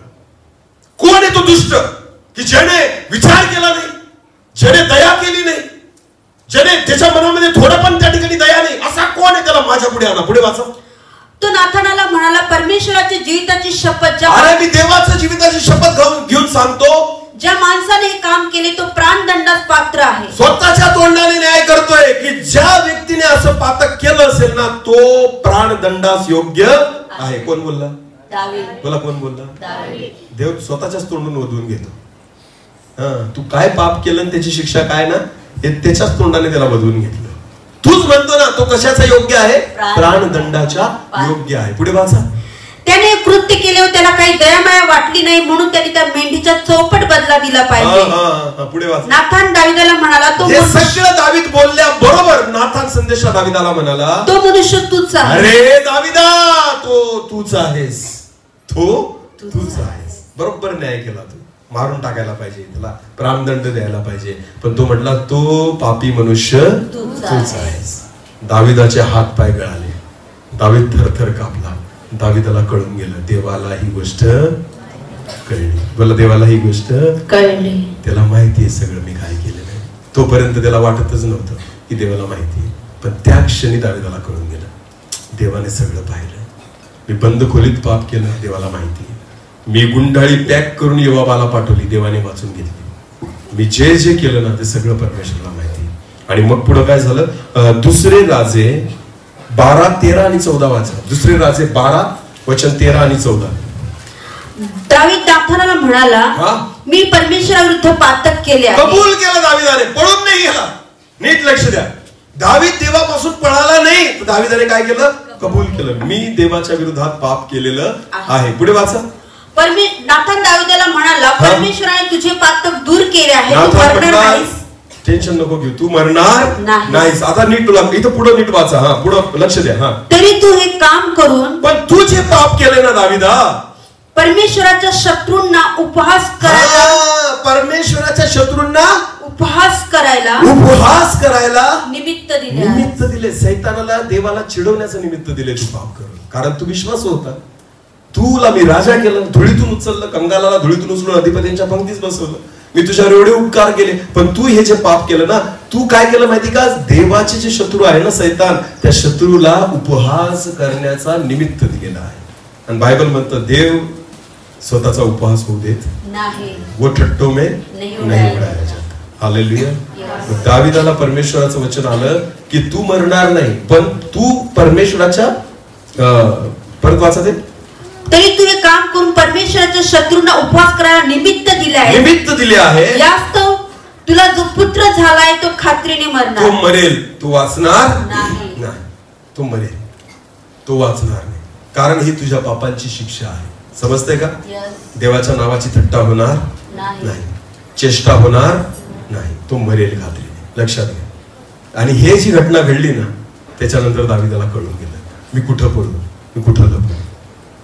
कोण येतो दुष्ट की ज्याने विचार केला नाही, ज्याने दया केली नाही, ज्याने त्याच्या मनामध्ये थोडं पण त्या ठिकाणी दया नाही, असा कोण आहे? त्याला माझ्या पुढे आणा. पुढे वाचा. तो नाथानाला म्हणाला, परमेश्वराच्या जीविताची शपथ, अरे मी देवाच्या जीविताची शपथ घेऊन सांगतो, ज्या माणसाने हे काम केले तो प्राणदंडास पात्र आहे. स्वतःच्या तोंडाने न्याय करतोय की ज्या व्यक्तीने असं पातक केलं असेल ना, तो प्राणदंडास योग्य आहे. कोण बोलला? दावीद. बोला कोण बोलला? दावीद. देव स्वतःच्याच तोंडून वधवून घेतो. तू काय पाप केलं आणि त्याची शिक्षा काय ना, हे त्याच्याच तोंडाने त्याला वधवून घेतलं. तूच म्हणतो ना तो कशाचा योग्य आहे? प्राणदंडाच्या योग्य आहे. पुढे वाचा. त्याने कृत्य केले, त्याला काही दयामाया वाटली नाही म्हणून त्याने त्या मेंढीच्या चौपट बदला दिला पाहिजे. पुढे वाचा. नाथान दाविदाला म्हणाला, तो सगळं दावीद बोलल्या बरोबर नाथान संदेशा दाविदाला म्हणाला, तो मनुष्य तूच आहे. अरे दाविदा, तो तूच आहेस, तो तूच आहेस. बरोबर न्याय केला. तू मारून टाकायला पाहिजे, त्याला प्राणदंड द्यायला पाहिजे, पण तो म्हटला तो पापी मनुष्य तूच आहेस. दाविदाचे हात पाय गळाले, दावीद थरथर कापला. दाविदाला कळून गेलं, देवाला ही गोष्ट कळली. बोला देवाला ही गोष्ट कळली. त्याला माहिती आहे सगळं मी काय केलेलं आहे. तोपर्यंत त्याला वाटतच नव्हतं की देवाला माहिती आहे, पण त्या क्षणी दाविदाला कळून गेलं, देवाने सगळं पाहिलं. मी बंद खोलीत पाप केलं, देवाला माहिती आहे. मी गुंडाळी पॅक करून योवाबाला पाठवली, देवाने वाचून घेतली. मी जे जे केलं ना ते सगळं परमेश्वराला माहिती आहे. आणि मग पुढे काय झालं? दुसरे राजे 12, 13 आणि 14 वाचा. दुसरे राजे 12 वचन 13 आणि 14. दावीद नाथानाला म्हणाला, मी परमेश्वराविरुद्ध पातक केले आहे. कबूल केलं दाविदाने, पळून नाही गेला. नीट लक्ष द्या. दावीद देवापासून पळाला नाही, दाविदाने काय केलं? कबूल केलं, मी देवाच्या विरोधात पाप केलेलं आहे. पुढे वाचा. नाथान दाविदाला म्हणाला, परमेश्वराने तुझे पातक दूर केले आहे, तू मरणार नाहीस. टेन्शन नको घेऊ, तू मरणार नाहीस. आता नीट तुला इथं पुढे नीट वाचा. पुढे लक्ष द्या. तरी तू हे काम करून, पण तू जे पाप केले ना दाविदा, परमेश्वराच्या शत्रूंना उपहास करायला, परमेश्वराच्या शत्रूंना उपहास करायला निमित्त दिले. सैतानाला देवाला चिडवण्याचं निमित्त दिले तू पाप करून. कारण तू विश्वास होता, तुला मी राजा केलं, धुळीतून उचललं, कंगालाला धुळीतून उचलून अधिपतींच्या पंक्तीच बसवलं, मी तुझ्यावर एवढे उपकार केले. पण तू हे जे पाप केलं ना, तू काय केलं माहिती का? देवाचे जे शत्रू आहे ना सैतान, त्या शत्रूला उपहास करण्याचा निमित्त दिलेला आहे. आणि बायबल म्हणतं देव स्वतःचा उपहास होऊ देत नाही, वो ठट्टो में नहीं उडाया जाता. हालेलुया. दाविदाला परमेश्वराचं वचन आलं की तू मरणार नाही, पण तू परमेश्वराच्या परत वाचा ते, तरी तू हे काम करून परमेश्वराच्या शत्रूंना उपहास करायला निमित्त दिले आहे. यास्तव तुला जो पुत्र झालाय तो खात्रीने मरणार. तो मरेल, तो वाचणार नाही. तो मरेल, तो वाचणार नाही. कारण ही तुझ्या पापांची शिक्षा आहे. समजतंय का? देवाच्या नावाची थट्टा होणार नाही, चेष्टा होणार नाही. तो मरेल खात्रीने. लक्षात घ्या. आणि हे जी घटना घडली ना, त्याच्यानंतर दाविदाला कळून गेलं, मी कुठं पडू, मी कुठं लपू,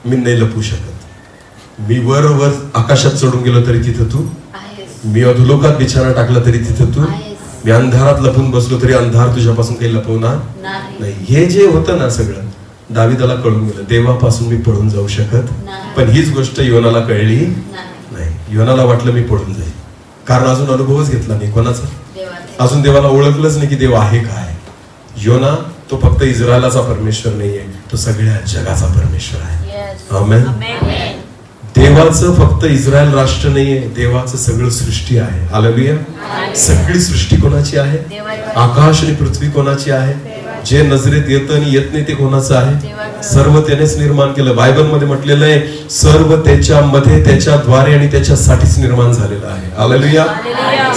मी नाही लपू शकत. मी वर आकाशात चढून गेलो तरी तिथं तू, मी अधोलोकात बिछाना टाकला तरी तिथं तू, मी अंधारात लपून बसलो तरी अंधार तुझ्यापासून काही लपवणार नाही. हे जे होतं ना सगळं दाविदाला कळून गेलं, देवापासून मी पळून जाऊ शकत. पण हीच गोष्ट योनाला कळली नाही. योनाला वाटलं मी पळून जाईल, कारण अजून अनुभवच घेतला नाही कोणाचा, अजून देवाला ओळखलंच नाही की देव आहे काय. योना तो फक्त इस्रायलाचा परमेश्वर नाहीये, तो सगळ्या जगाचा परमेश्वर आहे. आमेन. देवाचं फक्त इस्रायल राष्ट्र नाहीये, देवाचं सगळं सृष्टी आहे. हालेलुया. सगळी सृष्टी कोणाची आहे? आकाश आणि पृथ्वी कोणाची आहे? जे नजरेत येतं आणि येत नाही ते कोणाचं आहे? सर्व त्यानेच निर्माण केलं. बायबल मध्ये म्हटलेलं आहे सर्व त्याच्यामध्ये, त्याच्याद्वारे आणि त्याच्यासाठीच निर्माण झालेलं आहे. हालेलुया.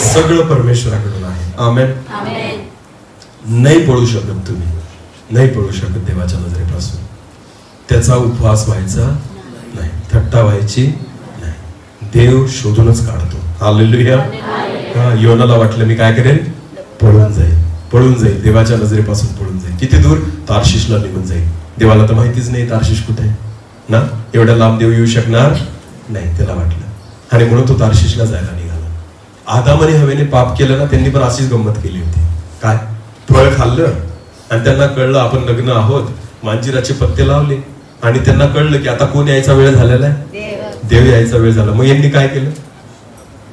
सगळं परमेश्वराकडून आहे. आमेन. नाही पळू शकत तुम्ही, नाही पळू शकत देवाच्या नजरेपासून. त्याचा उपवास व्हायचा नाही, थट्टा व्हायची नाही. देव शोधूनच काढतो. हालेलुया. योनाला वाटलं मी काय करेन? पळून जाईल, पळून जाईल, देवाच्या नजरेपासून पळून जाईल. किती दूर? तार्शिशला निघून जाईल. देवाला तर माहितीच नाही तार्शिश कुठे आहे ना, एवढ्या लांब देव येऊ शकणार नाही त्याला वाटलं, आणि म्हणून तो तार्शिशला जायला निघाला. आदाम आणि हवेने पाप केलं ना, त्यांनी पण अशीच गंमत केली होती. काय? फळ खाल्लं आणि त्यांना कळलं आपण लग्न आहोत, मांजिराचे पत्ते लावले आणि त्यांना कळलं की आता कोण यायचा वेळ झालेला आहे? देव यायचा वेळ झाला. मग यांनी काय केलं?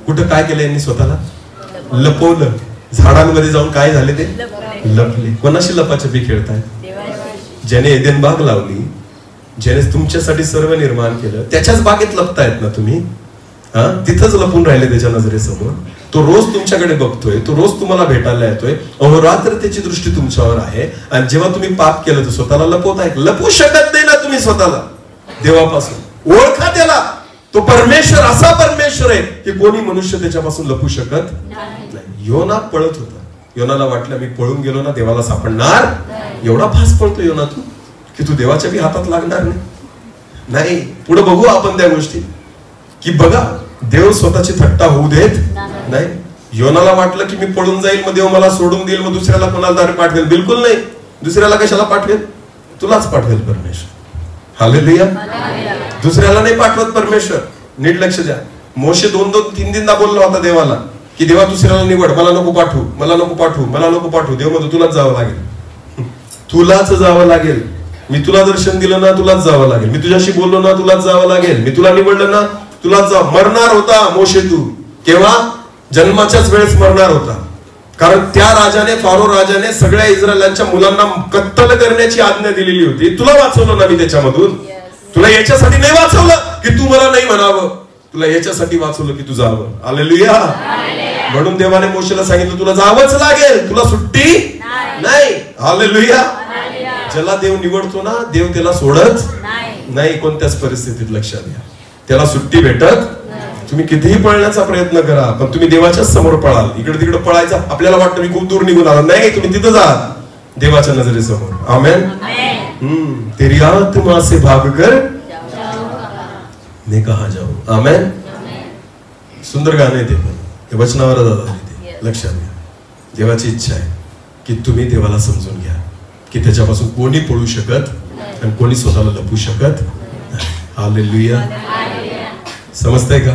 कुठं काय केलं यांनी? स्वतःला लपवलं. झाडांमध्ये जाऊन काय झाले? ते लपले. कोणाशी लपाछपी खेळताय? ज्याने एदेन बाग लावली, ज्याने तुमच्यासाठी सर्व निर्माण केलं, त्याच्याच बागेत लपतायत ना तुम्ही. तिथंच लपून राहिले त्याच्या नजरेसमोर. तो रोज तुमच्याकडे बघतोय, तो रोज तुम्हाला भेटायला येतोय, अहोरात्र त्याची दृष्टी तुमच्यावर आहे. आणि जेव्हा तुम्ही पाप केलं तर स्वतःला लपवताय. लपू शकत नाही ना तुम्ही स्वतःला देवापासून. ओळखा त्याला. तो परमेश्वर असा परमेश्वर आहे की कोणी मनुष्य त्याच्यापासून लपू शकत नाही. योना पळत होता. योनाला वाटलं मी पळून गेलो ना देवाला सापडणार. एवढा फास्ट पळतो योना तू की तू देवाच्या बी हातात लागणार नाही. पुढे बघू आपण त्या गोष्टी की बघा देव स्वतःची थट्टा होऊ देत नाही. योनाला वाटलं की मी पळून जाईल, मग देव मला सोडून देईल, मग दुसऱ्याला कोणाला तरी पाठवेल. बिलकुल नाही. दुसऱ्याला कशाला पाठवेल? तुलाच पाठवेल परमेश्वर. हालेलुया. दुसऱ्याला नाही पाठवत परमेश्वर. नीट लक्ष द्या. मोशे 2-3 बोलला होता देवाला की देवा दुसऱ्याला निवड, मला नको पाठवू, मला नको पाठवू, मला नको पाठवू. देव म्हणतो तुलाच जावं लागेल, तुलाच जावं लागेल. मी तुला दर्शन दिलं ना, तुलाच जावं लागेल. मी तुझ्याशी बोललो ना, तुलाच जावं लागेल. मी तुला निवडलं ना, तुलाच जावं. मरणार होता मोशे तू. केव्हा? जन्माच्याच वेळेस मरणार होता. कारण त्या राजाने, फारो राजाने सगळ्या इस्रायलांच्या मुलांना कत्तल करण्याची आज्ञा दिलेली होती. तुला वाचवलं ना मी त्याच्यामधून. तुला याच्यासाठी नाही वाचवलं की तू मला नाही म्हणावं, तुला याच्यासाठी वाचवलं की तू जावं. हालेलुया. म्हणून देवाने मोशेला सांगितलं तुला जावंच लागेल, तुला सुट्टी नाही. हालेलुया. ज्याला देव निवडतो ना, देव त्याला सोडत नाही कोणत्याच परिस्थितीत. लक्षात घ्या. त्याला सुट्टी भेटत. तुम्ही कितीही पळण्याचा प्रयत्न करा, पण तुम्ही देवाच्याच समोर पळाल. इकडे तिकडे पळायचा आपल्याला वाटतं मी खूप दूर निघून आलो. नाही, तुम्ही तिथं आहात देवाच्या नजरेसमोर. आमेन. तेरी आत्मा से भाग कर मैं कहा जाऊं. आमेन. सुंदर गाणं आहे ते, पण ते वचनावर ते. लक्षात घ्या. देवाची इच्छा आहे की तुम्ही देवाला समजून घ्या की त्याच्यापासून कोणी पळू शकत आणि कोणी स्वतःला लपू शकत. हालेलुया. समजतंय का?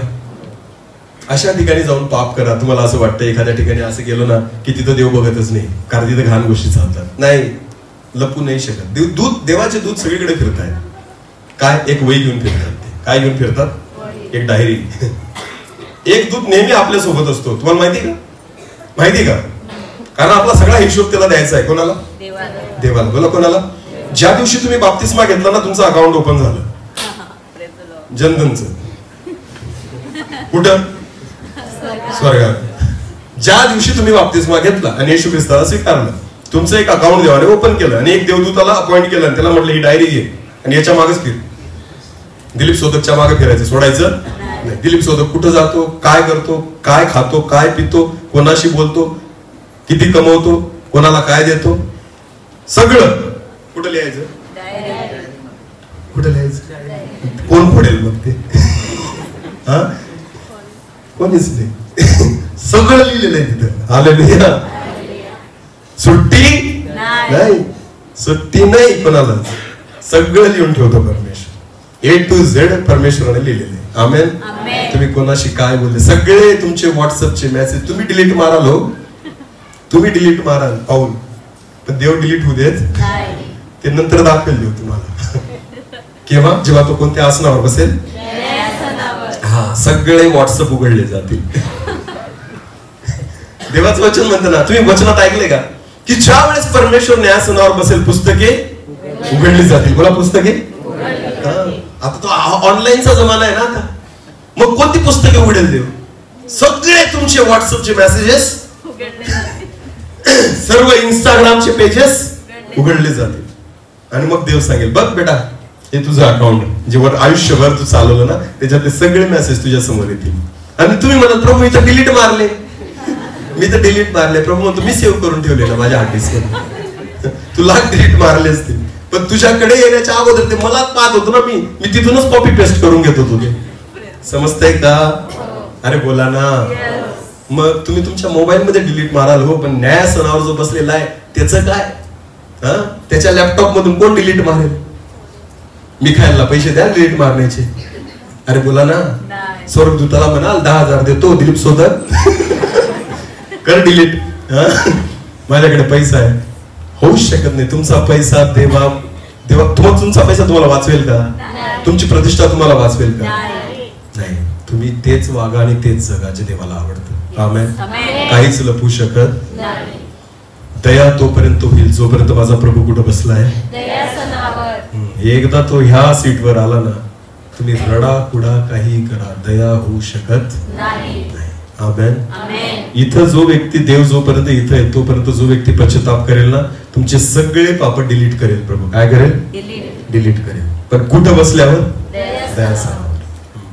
अशा ठिकाणी जाऊन पाप करा. तुम्हाला असं वाटतं एखाद्या ठिकाणी असं गेलो ना की तिथं देव बघतच नाही, कारण तिथं घाण गोष्टी चालतात. नाही, लपू नाही शकत. दूध, देवाचे दूध सगळीकडे फिरत आहे. काय? एक वही घेऊन फिरतात. ते काय घेऊन फिरतात? एक डायरी. एक दूत नेहमी आपल्या सोबत असतो. तुम्हाला माहिती का? माहिती का? कारण आपला सगळा हिशोब त्याला द्यायचा आहे. कोणाला? देवाला. बोला कोणाला? ज्या दिवशी तुम्ही बाप्तिस्मा घेतला ना, तुमचं अकाउंट ओपन झालं जनधनचं. कुठं? स्वर्गात. ज्या दिवशी तुम्ही बाप्तिस्मा घेतला आणि येशू ख्रिस्ताला स्वीकारलं, तुमचं एक अकाउंट देवाने ओपन केलं आणि एक देवदूताला अपॉइंट केलं आणि त्याला म्हटलं ही डायरी घे आणि याच्या मागेच फिर. दिलीप सोदकच्या मागे फिरायचं, सोडायचं नाही. दिलीप सोदक कुठं जातो, काय करतो, काय खातो, काय पितो, कोणाशी बोलतो, किती कमवतो, कोणाला काय देतो, सगळं कुठं लिहायचं? कुठं लिहायचं? कोण फोडेल मग ते? कोणीच नाही. सगळं लिहिलेलं आहे तिथं. हालेलुया. सुट्टी नाही. सुट्टी नाही कोणाला. सगळं लिहून ठेवतो परमेश्वर. A to Z परमेश्वराने लिहिलेले. आमेन. तुम्ही कोणाशी काय बोलले, सगळे तुमचे व्हॉट्सअपचे मेसेज तुम्ही डिलीट मारा लो. तुम्ही डिलीट माराल पाऊल, पण देव डिलीट होऊ देत ते नंतर दाखवेल देव तुम्हाला. केव्हा? जेव्हा तो कोणत्या आसनावर बसेल. हा, सगळे व्हॉट्सअप उघडले जातील. देवाचं वचन म्हणतं ना, तुम्ही वचनात ऐकले का की ज्या वेळेस परमेश्वर न्यायासनावर बसेल पुस्तके उघडली जातील. बोला पुस्तके. आता तो ऑनलाईनचा जमाना आहे ना आता, मग कोणती पुस्तके उघडेल देव? सगळे तुमचे व्हॉट्सअपचे मेसेजेस, सर्व इंस्टाग्रामचे पेजेस उघडले जातील. आणि मग देव सांगेल, बघ बेटा हे तुझं अकाउंट जे आयुष्यभर तू चालवलं ना, त्याच्यातले सगळे मेसेज तुझ्या समोर येतील. आणि तुम्ही म्हणत, प्रभू मी तर डिलीट मारले, मी तर डिलीट मारले. प्रभू म्हणतो, मी सेव्ह करून ठेवले ना माझ्या हार्ड डिस्क. तू लाख डिलीट मारले असतील, पण तुझ्याकडे येण्याच्या अगोदर ते मला पाहत होतो ना, मी तिथूनच कॉपी पेस्ट करून घेत होतो. ते समजतंय का? अरे बोला ना. मग तुम्ही तुमच्या मोबाईल मध्ये डिलीट माराल हो, पण न्यायासनावर जो बसलेला आहे त्याचं काय? त्याच्या लॅपटॉप मधून कोण डिलीट मारेल? मी खायला पैसे द्या डिलीट मारण्याचे. अरे बोला ना. स्वर्गदूताला म्हणाल 10,000 देतो दिलीप सोदत, कर डिलीट. माझ्याकडे पैसा आहे. होऊच शकत नाही. तुमचा पैसा देवा तुमचा पैसा तुम्हाला वाचवेल का? तुमची प्रतिष्ठा तुम्हाला वाचवेल का? नाही. तुम्ही तेच वागा आणि तेच जगा जे देवाला आवडतं. आमेन. काहीच लपू शकत नाही. दया तोपर्यंत होईल जोपर्यंत माझा प्रभू कुठं बसलाय. एकदा तो ह्या सीटवर आला ना, तुम्ही रडा कुडा काही करा, दया होऊ शकत नाही. आमेन. इथं जो व्यक्ती, देव जोपर्यंत इथं आहे तोपर्यंत जो व्यक्ती पश्चाताप करेल ना, तुमचे सगळे पाप डिलीट करेल. प्रभू काय करेल? डिलीट करेल. पण कुठं बसल्यावर? दयासनावर.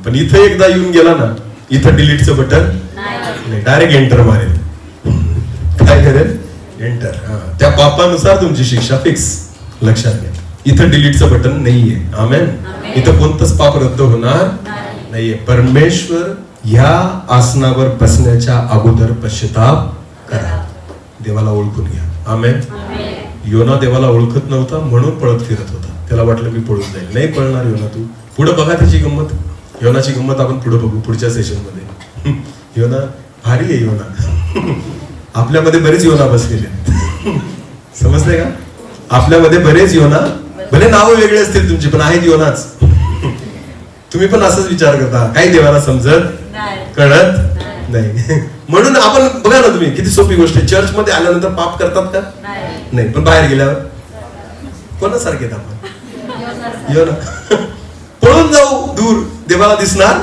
पण इथं एकदा येऊन गेला ना, इथं डिलीटचं बटन नाही, डायरेक्ट एंटर मारेल. काय करेल? एंटर. त्या पापानुसार तुमची शिक्षा फिक्स. लक्षात घ्या. इथं डिलीटचं बटन नाहीये. आमेन. इथं कोणतंच पाप रद्द होणार नाहीये. परमेश्वर ह्या आसनावर बसण्याच्या अगोदर पश्चाताप करा. देवाला ओळखून घ्या. आमेन. योना देवाला ओळखत नव्हता म्हणून पळत फिरत होता. त्याला वाटलं मी पळून जाईल. नाही पळणार योना तू. पुढे बघा त्याची गंमत. योनाची गंमत आपण पुढे बघू पुढच्या सेशन मध्ये. योना भारी आहे. योना आपल्यामध्ये बरेच योना बसलेले आहेत. समजले का? आपल्यामध्ये बरेच योना, भले नाव वेगळे असतील तुमची, पण आहेत योनाच. तुम्ही पण असंच विचार करता, काही देवाला समजत कळत नाही. म्हणून आपण बघा ना, तुम्ही किती सोपी गोष्ट आहे. चर्च मध्ये आल्यानंतर पाप करतात का? नाही. पण बाहेर गेल्यावर कोणासारखे आपण? योना. पळून जाऊ दूर, देवाला दिसणार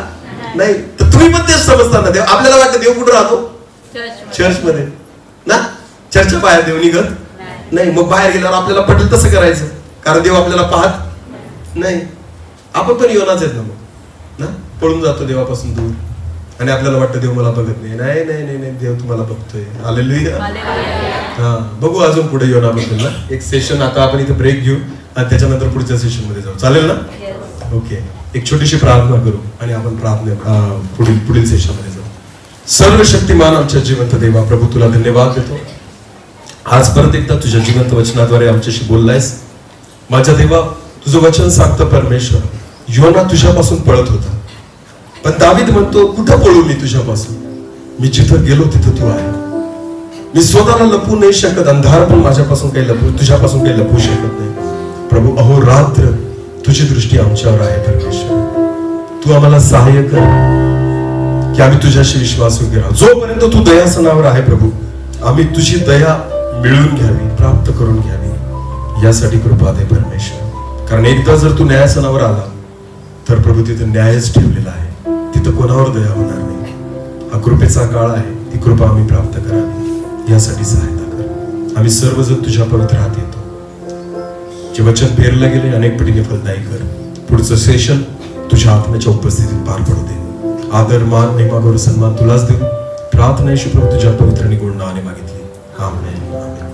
नाही. तर तुम्ही पण तेच समजता ना. देव आपल्याला वाटतं देव कुठं राहतो? चर्च मध्ये ना. चर्चच्या बाहेर देव निघत नाही. मग बाहेर गेल्यावर आपल्याला पटेल तसं करायचं, कारण देव आपल्याला पाहत नाही. आपण पण योनाच आहेत ना मग ना. पळून जातो देवापासून दूर आणि आपल्याला वाटतं देव मला बघत नाही. नाही नाही नाही नाही, देव तुम्हाला बघतोय. हालेलुया. हा, बघू अजून पुढे योना बद्दल ना एक सेशन. आता आपण इथे ब्रेक घेऊ आणि त्याच्यानंतर पुढच्या सेशन मध्ये जाऊ. चालेल ना? ओके. एक छोटीशी प्रार्थना करू आणि आपण प्रार्थना पुढील सेशन मध्ये जाऊ. सर्व शक्तिमान आमच्या जिवंत देवा, प्रभू तुला धन्यवाद देतो. आज परत एकदा तुझ्या जिवंत वचनाद्वारे आमच्याशी बोललायस. माझ्या देवा, तुझं वचन सांगतं परमेश्वर, योना तुझ्यापासून पळत होता, पण दावीद म्हणतो कुठं पळू मी तुझ्यापासून? मी जिथं गेलो तिथं तू आहे. मी स्वतःला लपवू नाही शकत. अंधार पण माझ्यापासून काही तुझ्यापासून काही लपवू शकत नाही. प्रभू अहोरात्र तुझी दृष्टी आमच्यावर आहे. परमेश्वर तू आम्हाला सहाय्य कर की आम्ही तुझ्याशी विश्वास वगैरे राहू. जोपर्यंत तू दयासनावर आहे प्रभू, आम्ही तुझी दया मिळवून घ्यावी, प्राप्त करून घ्यावी, यासाठी कृपा दे परमेश्वर. कारण एकदा जर तू न्यायासनावर आला तर प्रभू तिथे न्यायच ठेवलेला आहे. तिथं कोणावर दया होणार नाही. हा कृपेचा काळ आहे. ती कृपा आम्ही प्राप्त करावी, यासाठी सहायता कर. आम्ही सर्वजण तुझ्या परत राहत येतो. जे वचन पेरलं गेले अनेक पटीने फलदायी कर. पुढचं सेशन तुझ्या आत्म्याच्या उपस्थितीत पार पडू दे. आदर, मान, महिमा, गौरव, सन्मान तुलाच देऊ. प्रार्थना येशू प्रभू तुझ्या पवित्र आणि गोड नावाने मागितली. आमेन.